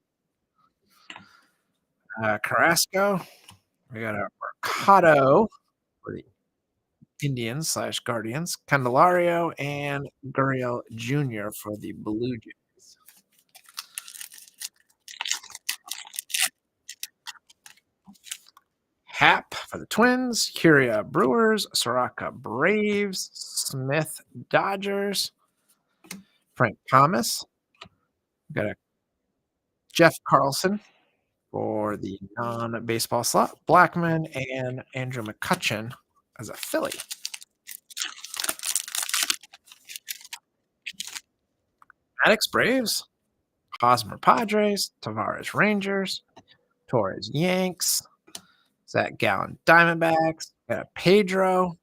A: Carrasco. We got a Mercado for the Indians / Guardians. Candelario and Gurriel Jr. for the Blue Jays. Hap for the Twins. Curia Brewers. Soraka Braves. Smith Dodgers. Frank Thomas. Got a Jeff Carlson for the non-baseball slot. Blackman and Andrew McCutchen as a Philly. Maddox Braves. Hosmer Padres. Tavares Rangers. Torres Yanks. Zach Gallen Diamondbacks. Got a Pedro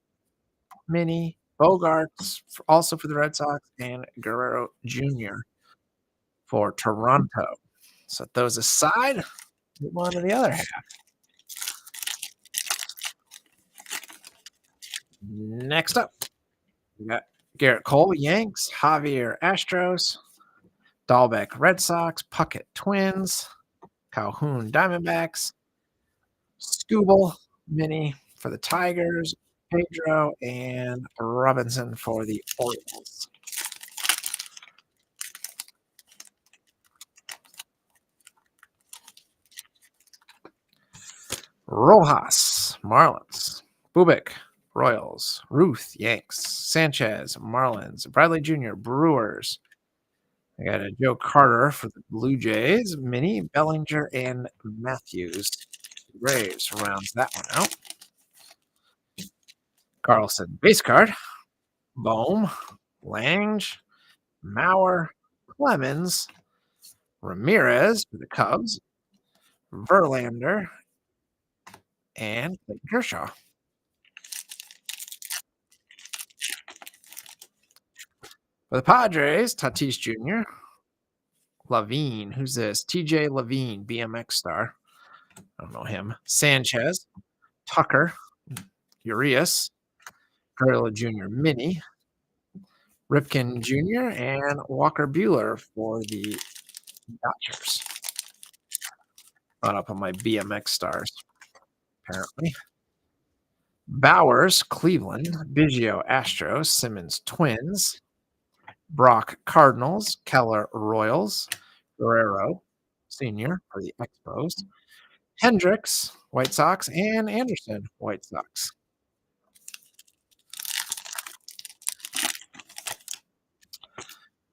A: mini. Bogarts also for the Red Sox. And Guerrero Jr. for Toronto. Set those aside. Move on to the other half. Next up, we got Garrett Cole, Yanks, Javier Astros, Dahlbeck Red Sox, Puckett Twins, Calhoun Diamondbacks, Skubal mini for the Tigers, Pedro, and Robinson for the Orioles. Rojas, Marlins, Bubik, Royals, Ruth, Yanks, Sanchez, Marlins, Bradley Jr., Brewers. I got a Joe Carter for the Blue Jays, Mini, Bellinger, and Matthews. Braves rounds that one out. Carlson, base card. Bohm, Lange, Mauer, Clemens, Ramirez for the Cubs, Verlander, and Clayton Kershaw. For the Padres, Tatis Jr., Levine. Who's this? TJ Levine, BMX star. I don't know him. Sanchez, Tucker, Urias, Gorilla Jr. Mini, Ripken Jr., and Walker Bueller for the Dodgers. Caught up on my BMX stars, apparently. Bowers, Cleveland, Biggio, Astros, Simmons, Twins, Brock, Cardinals, Keller, Royals, Guerrero, Senior for the Expos, Hendricks, White Sox, and Anderson, White Sox.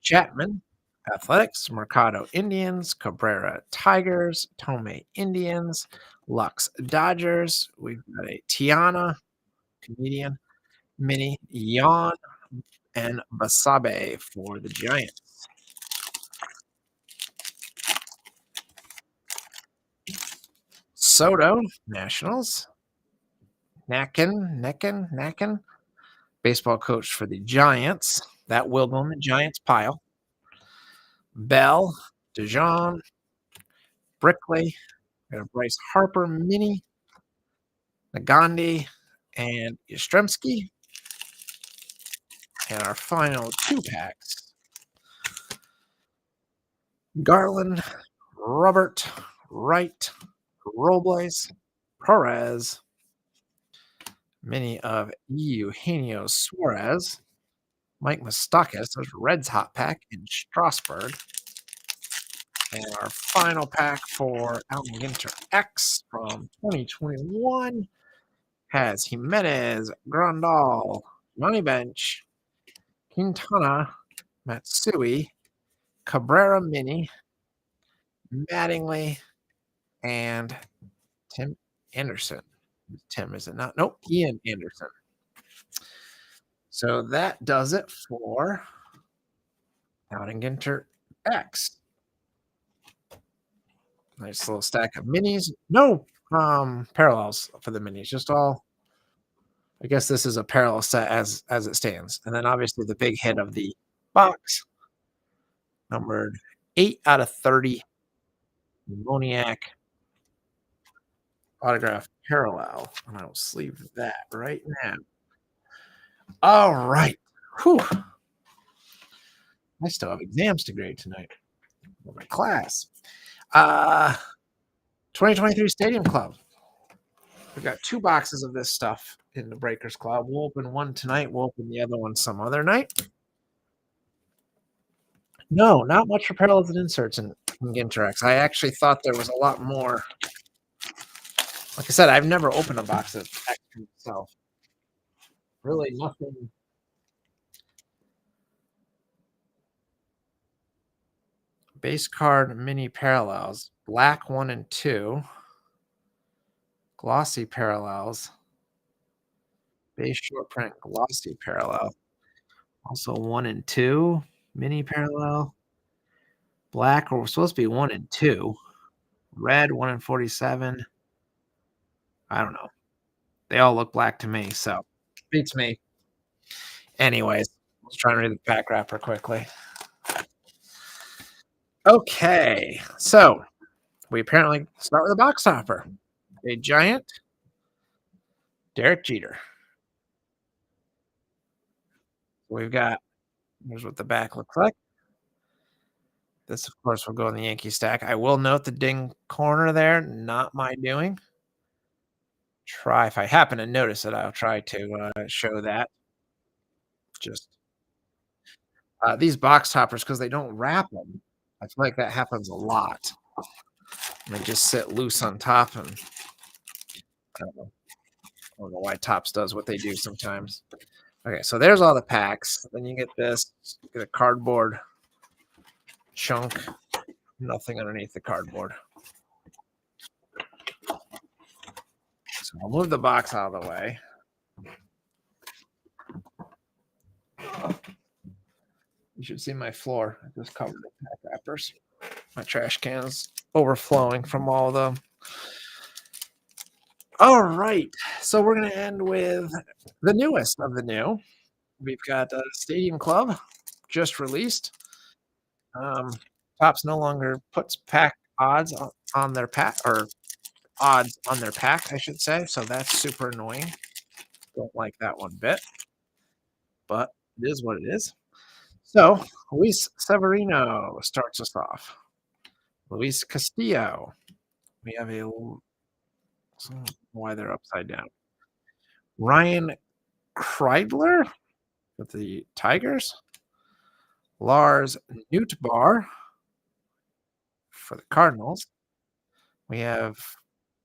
A: Chapman, Athletics, Mercado, Indians, Cabrera, Tigers, Tomei, Indians, Lux, Dodgers. We've got a Tiana, comedian, Mini, Yon, and Basabe for the Giants. Soto, Nationals. Nacken, baseball coach for the Giants. That will go in the Giants pile. Bell, DeJong, Brickley, got a Bryce Harper Mini, Nagandi, and Yastrzemski. And our final 2 packs. Garland, Robert, Wright, Robles, Perez, Mini of Eugenio Suarez, Mike Moustakas, there's Reds hot pack in Strasburg. And our final pack for Almaginter X from 2021 has Jimenez, Grandal, Money Bench, Quintana, Matsui, Cabrera Mini, Mattingly, and Tim Anderson. Tim, is it not? Nope, Ian Anderson. So that does it for Almaginter X. Nice little stack of minis. No parallels for the minis, just all. I guess this is a parallel set as it stands. And then obviously the big hit of the box, numbered 8 out of 30, Moniak autograph parallel. And I will sleeve that right now. All right. Whew. I still have exams to grade tonight for my class. 2023 Stadium Club. We've got 2 boxes of this stuff in the Breakers Club. We'll open one tonight. We'll open the other one some other night. No, not much for parallels and inserts in Ginterex. I actually thought there was a lot more. Like I said, I've never opened a box of X myself. Really nothing. Base card mini parallels. Black 1 and 2. Glossy parallels. Base short print glossy parallel. Also 1 and 2. Mini parallel. Black, or we're supposed to be 1 and 2. Red 1 and 47. I don't know. They all look black to me, so beats me. Anyways, let's try and read the pack wrapper quickly. Okay, so we apparently start with a box topper. A Giant, Derek Jeter. We've got, here's what the back looks like. This, of course, will go in the Yankee stack. I will note the ding corner there, not my doing. Try, if I happen to notice it, I'll try to show that. Just these box toppers, because they don't wrap them, I feel like that happens a lot. They just sit loose on top, and I don't know why Topps does what they do sometimes. Okay, so there's all the packs. Then you get this, get a cardboard chunk, nothing underneath the cardboard. So I'll move the box out of the way. You should see my floor. I just covered it in pack wrappers. My trash can's overflowing from all of them. All right, so we're going to end with the newest of the new. We've got Stadium Club, just released. Topps no longer puts pack odds on their pack, or odds on their packs, I should say, so that's super annoying. Don't like that one bit, but it is what it is. So, Luis Severino starts us off. Luis Castillo. We have a why they're upside down. Ryan Kreidler with the Tigers. Lars Nootbaar for the Cardinals. We have,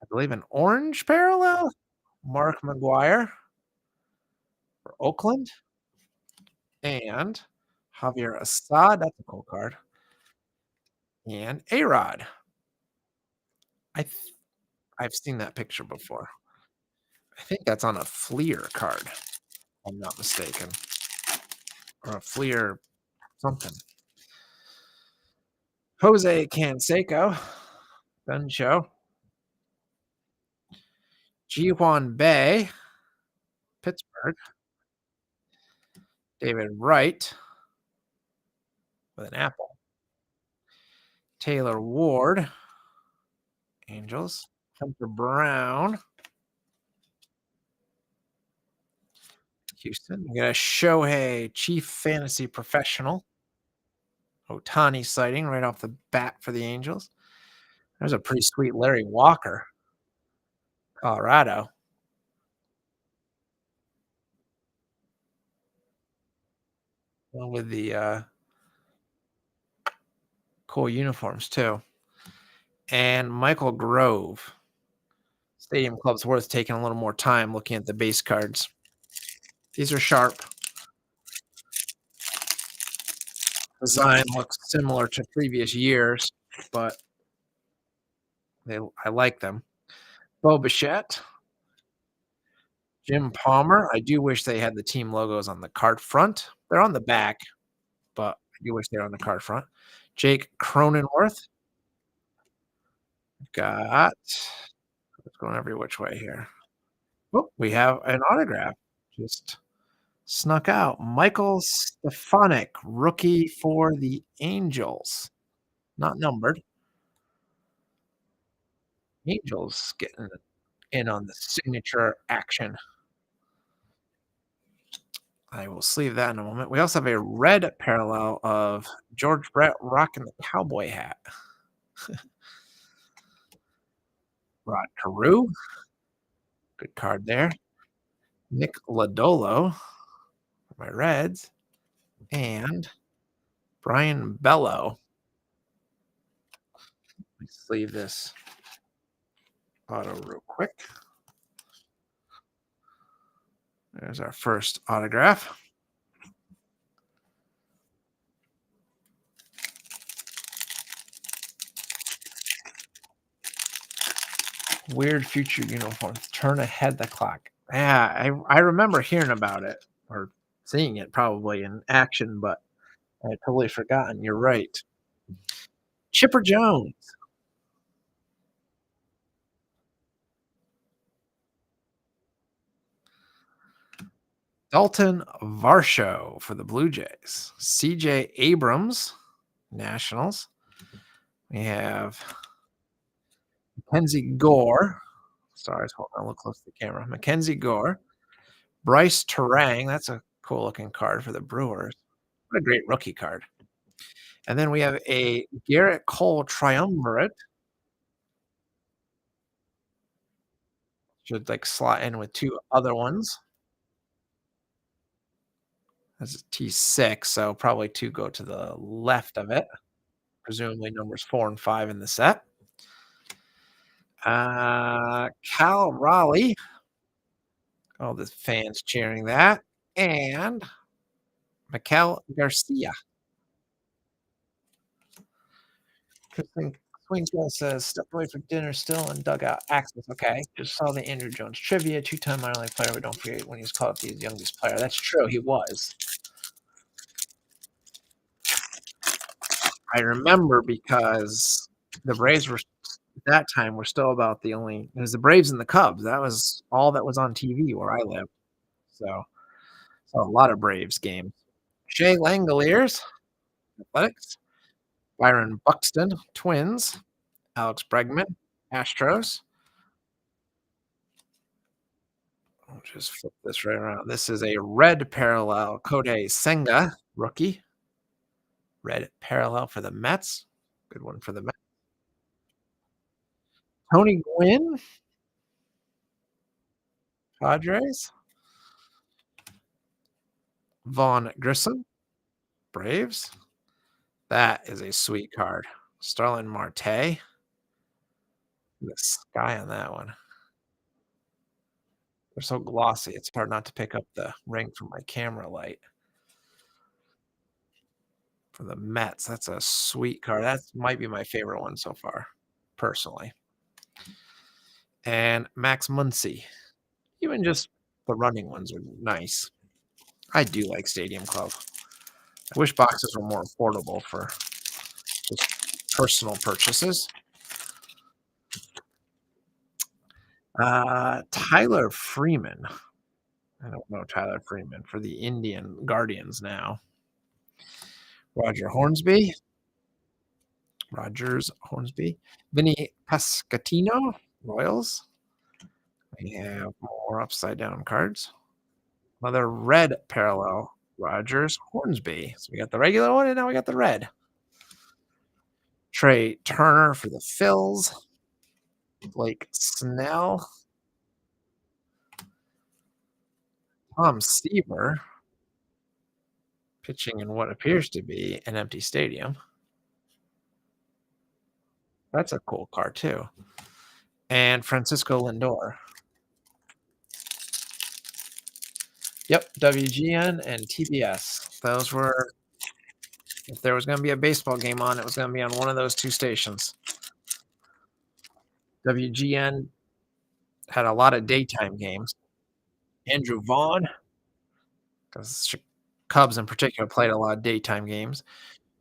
A: I believe, an orange parallel. Mark McGuire for Oakland. And Javier Assad, that's a cool card. And A-Rod. I've seen that picture before. I think that's on a Fleer card, if I'm not mistaken. Or a Fleer something. Jose Canseco, Gun Show. Ji-Hwan Bae, Pittsburgh. David Wright with an apple. Taylor Ward, Angels. Hunter Brown, Houston. We got a Shohei, Chief Fantasy Professional. Ohtani sighting right off the bat for the Angels. There's a pretty sweet Larry Walker, Colorado. Well, with the cool uniforms, too. And Michael Grove. Stadium Club's worth taking a little more time looking at the base cards. These are sharp. Design looks similar to previous years, but I like them. Bo Bichette. Jim Palmer. I do wish they had the team logos on the card front. They're on the back, but I do wish they were on the card front. Jake Cronenworth. Got it's going every which way here. Oh, we have an autograph. Just snuck out. Michael Stefanik, rookie for the Angels. Not numbered. Angels getting in on the signature action. I will sleeve that in a moment. We also have a red parallel of George Brett rocking the cowboy hat. Rod Carew. Good card there. Nick Lodolo for my Reds. And Brian Bello. Let me sleeve this auto real quick. There's our first autograph. Weird future uniforms. Turn ahead the clock. Yeah, I remember hearing about it or seeing it probably in action, but I had totally forgotten. You're right. Chipper Jones. Dalton Varsho for the Blue Jays. CJ Abrams, Nationals. We have Mackenzie Gore. Sorry, hold on, look close to the camera. Mackenzie Gore. Bryce Terang. That's a cool looking card for the Brewers. What a great rookie card. And then we have a Garrett Cole Triumvirate. Should like slot in with two other ones. That's a T6, so probably two go to the left of it. Presumably numbers 4 and 5 in the set. Cal Raleigh. All the fans cheering that. And Maikel Garcia. Swingfield says, step away for dinner still and dugout access. Okay. Just saw the Andrew Jones trivia. 2-time minor league player, but don't forget when he was called the youngest player. That's true. He was. I remember because the Braves were at that time were still about the only it was the Braves and the Cubs. That was all that was on TV where I lived. So saw a lot of Braves games. Shea Langoliers, Athletics. Byron Buxton, Twins. Alex Bregman, Astros. I'll just flip this right around. This is a red parallel, Kodai Senga rookie. Red parallel for the Mets. Good one for the Mets. Tony Gwynn, Padres. Vaughn Grissom, Braves. That is a sweet card. Starlin Marte. The sky on that one. They're so glossy, it's hard not to pick up the ring from my camera light. For the Mets, that's a sweet card. That might be my favorite one so far, personally. And Max Muncy. Even just the running ones are nice. I do like Stadium Club. I wish boxes were more affordable for just personal purchases. Tyler Freeman. I don't know Tyler Freeman for the Indian Guardians now. Roger Hornsby. Rogers Hornsby. Vinny Pascatino, Royals. We have more upside down cards. Another red parallel, Rogers Hornsby. So we got the regular one, and now we got the red. Trey Turner for the Phils. Blake Snell. Tom Seaver. Pitching in what appears to be an empty stadium. That's a cool card, too. And Francisco Lindor. Yep, WGN and TBS. Those were, if there was going to be a baseball game on, it was going to be on one of those two stations. WGN had a lot of daytime games. Andrew Vaughn, because Cubs in particular played a lot of daytime games.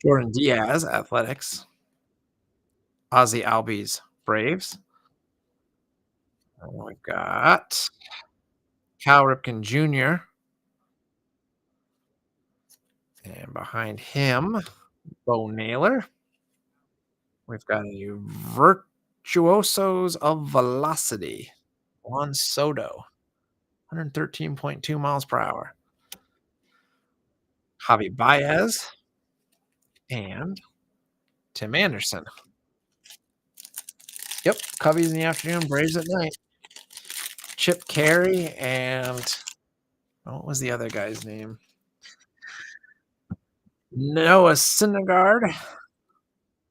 A: Jordan Diaz, Athletics. Ozzy Albies, Braves. And we've got Cal Ripken Jr. And behind him, Bo Naylor. We've got a Virtuosos of Velocity, Juan Soto, 113.2 miles per hour. Javi Baez and Tim Anderson. Yep, Cubbies in the afternoon, Braves at night. Chip Carey and what was the other guy's name? Noah Syndergaard,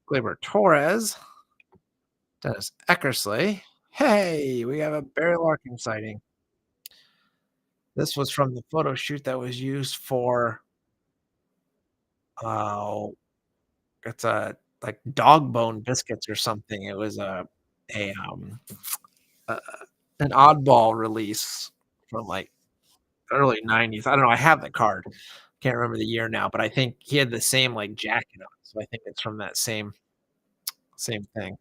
A: Gleyber Torres, Dennis Eckersley. Hey, we have a Barry Larkin sighting. This was from the photo shoot that was used for it's a like dog bone biscuits or something. It was a uh, an oddball release from like early 90s. I don't know. I have the card. Can't remember the year now, but I think he had the same like jacket on. So I think it's from that same thing.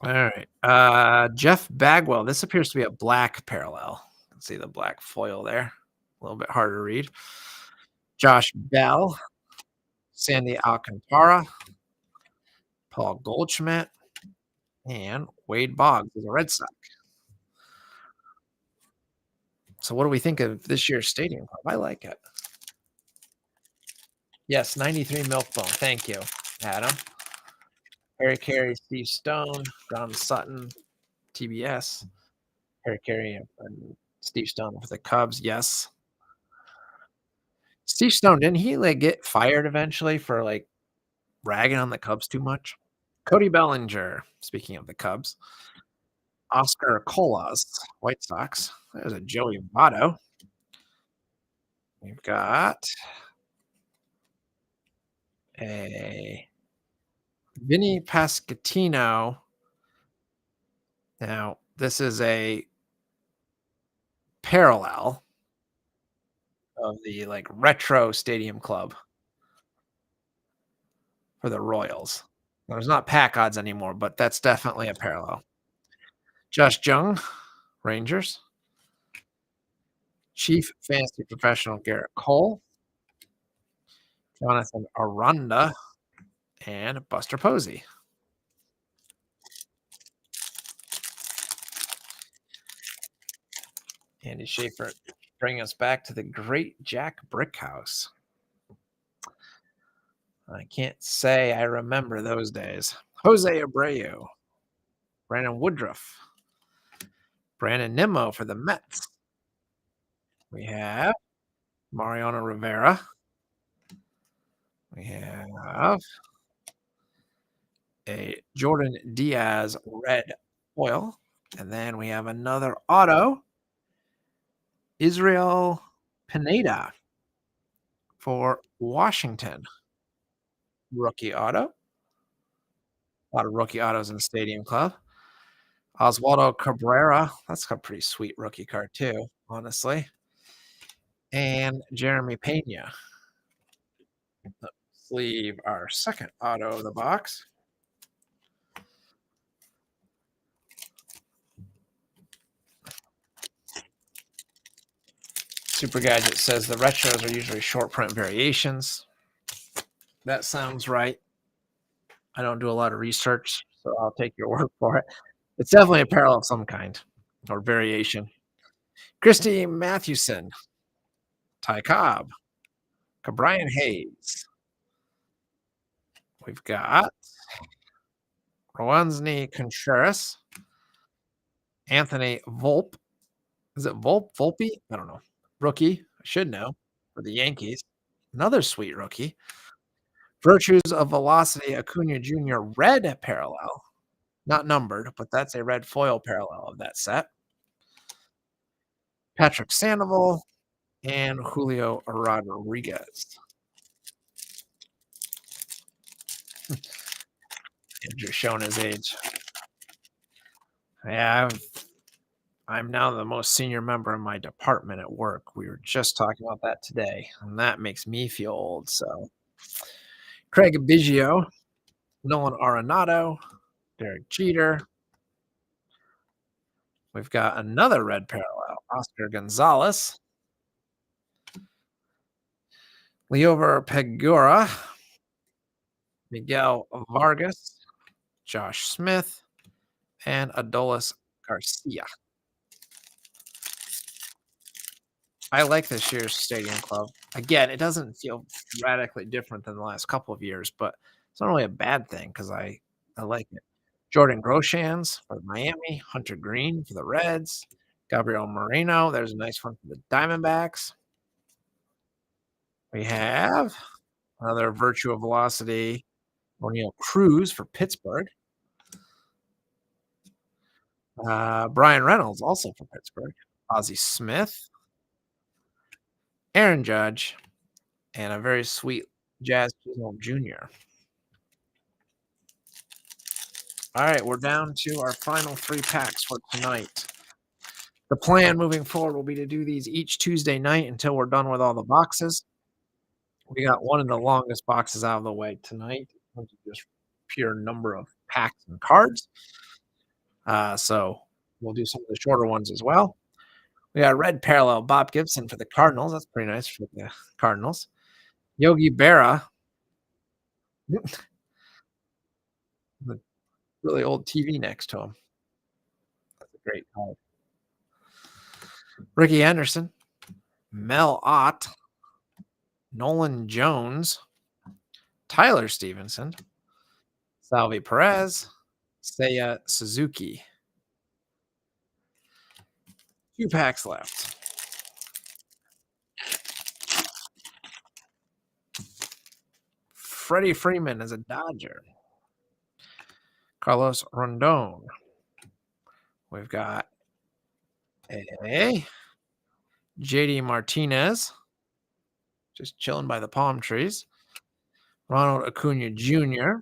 A: All right. Jeff Bagwell. This appears to be a black parallel. Let's see the black foil there. A little bit harder to read. Josh Bell, Sandy Alcantara, Paul Goldschmidt, and Wade Boggs is a Red Sox. So what do we think of this year's Stadium Club? I like it. Yes, 93 Milkbone. Thank you, Adam. Harry Carey, Steve Stone, John Sutton, TBS. Harry Carey and Steve Stone for the Cubs. Yes. Steve Stone, didn't he like get fired eventually for like ragging on the Cubs too much? Cody Bellinger, speaking of the Cubs. Oscar Colas, White Sox. There's a Joey Votto. We've got a Vinny Pascatino. Now, this is a parallel of the like retro Stadium Club for the Royals. There's not pack odds anymore, but that's definitely a parallel. Josh Jung, Rangers. Chief Fantasy Professional Garrett Cole. Jonathan Aranda and Buster Posey. Andy Schaefer bring us back to the great Jack Brickhouse. I can't say I remember those days. Jose Abreu, Brandon Woodruff, Brandon Nimmo for the Mets. We have Mariano Rivera. We have a Jordan Diaz red foil. And then we have another auto, Israel Pineda for Washington. Rookie auto. A lot of rookie autos in the Stadium Club. Oswaldo Cabrera. That's a pretty sweet rookie card, too, honestly. And Jeremy Pena. Let's leave our second auto of the box. Super Gadget says the retros are usually short print variations. That sounds right. I don't do a lot of research, so I'll take your word for it. It's definitely a parallel of some kind or variation. Christy Mathewson, Ty Cobb, Cabrian Hayes. We've got Roansny Contreras, Anthony Volpe. Is it Volpe? I don't know. Rookie. I should know. For the Yankees. Another sweet rookie. Virtues of Velocity Acuna Jr. red parallel. Not numbered, but that's a red foil parallel of that set. Patrick Sandoval and Julio Rodriguez. Andrew showing his age. Yeah, I'm now the most senior member in my department at work. We were just talking about that today, and that makes me feel old. So, Craig Biggio, Nolan Arenado, Derek Jeter. We've got another red parallel, Oscar Gonzalez, Leover Pegura, Miguel Vargas, Josh Smith, and Adolis Garcia. I like this year's Stadium Club. Again, it doesn't feel radically different than the last couple of years, but it's not really a bad thing because I like it. Jordan Groshans for Miami, Hunter Green for the Reds, Gabriel Moreno. There's a nice one for the Diamondbacks. We have another Virtue of Velocity, O'Neill Cruz for Pittsburgh. Brian Reynolds also for Pittsburgh. Ozzie Smith, Aaron Judge, and a very sweet Jazz Chisholm Jr. All right, we're down to our final 3 packs for tonight. The plan moving forward will be to do these each Tuesday night until we're done with all the boxes. We got one of the longest boxes out of the way tonight, which is just pure number of packs and cards. So we'll do some of the shorter ones as well. We got red parallel Bob Gibson for the Cardinals. That's pretty nice for the Cardinals. Yogi Berra. The really old TV next to him. That's a great card. Ricky Anderson. Mel Ott. Nolan Jones. Tyler Stevenson. Salvi Perez. Seiya Suzuki. 2 packs left. Freddie Freeman is a Dodger. Carlos Rondon. We've got a JD Martinez, just chilling by the palm trees. Ronald Acuna Jr.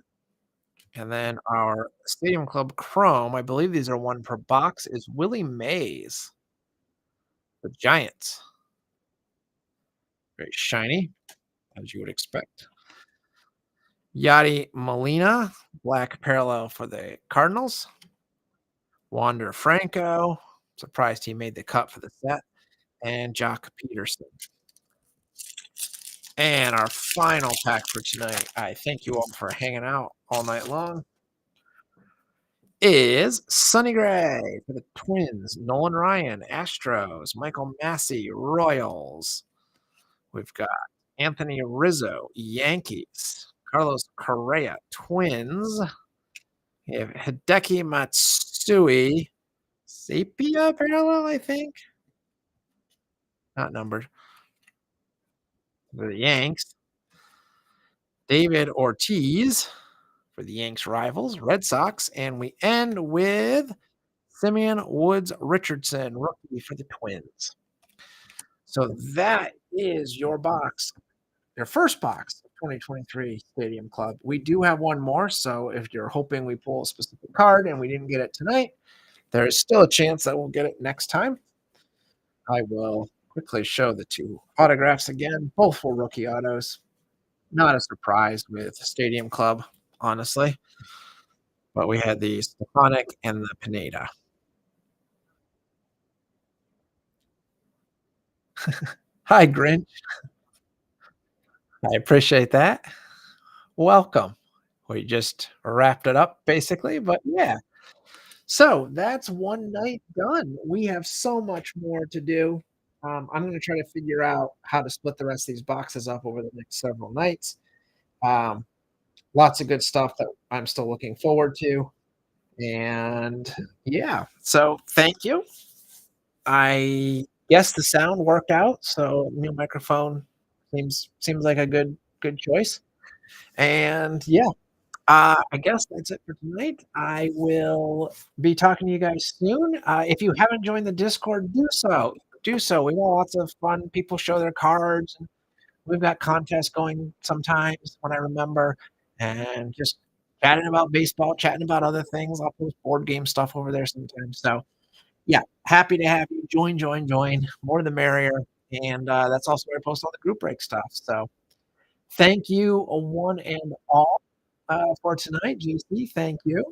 A: And then our Stadium Club Chrome, I believe these are 1 per box, is Willie Mays. The Giants. Very shiny, as you would expect. Yadi Molina, black parallel for the Cardinals. Wander Franco, surprised he made the cut for the set. And Jock Peterson. And our final pack for tonight, I thank you all for hanging out all night long, is Sonny Gray for the Twins, Nolan Ryan, Astros, Michael Massey, Royals. We've got Anthony Rizzo, Yankees, Carlos Correa, Twins. We have Hideki Matsui, Sepia parallel, I think, not numbered, for the Yanks. David Ortiz for the Yanks rivals, Red Sox, and we end with Simeon Woods Richardson, rookie for the Twins. So that is your first box of 2023 Stadium Club. We do have one more, so if you're hoping we pull a specific card and we didn't get it tonight, there is still a chance that we'll get it next time. I will quickly show the two autographs again. Both were rookie autos. Not a surprise with Stadium Club, honestly. But we had the Stefanik and the Pineda. Hi, Grinch. I appreciate that. Welcome. We just wrapped it up basically, but yeah. So that's one night done. We have so much more to do. I'm going to try to figure out how to split the rest of these boxes up over the next several nights. Um, Lots of good stuff that I'm still looking forward to. And yeah, so thank you. I guess the sound worked out, so new microphone seems like a good choice. And yeah, I guess that's it for tonight. I will be talking to you guys soon. If you haven't joined the Discord, do so. Do so. We got lots of fun. People show their cards. And we've got contests going sometimes when I remember, and just chatting about baseball, chatting about other things. I'll post board game stuff over there sometimes. So yeah, happy to have you join, join, join. More the merrier. And that's also where I post all the group break stuff. So thank you, one and all, for tonight, GC. Thank you.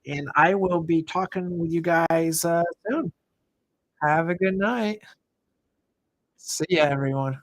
A: And I will be talking with you guys soon. Have a good night. See ya, everyone.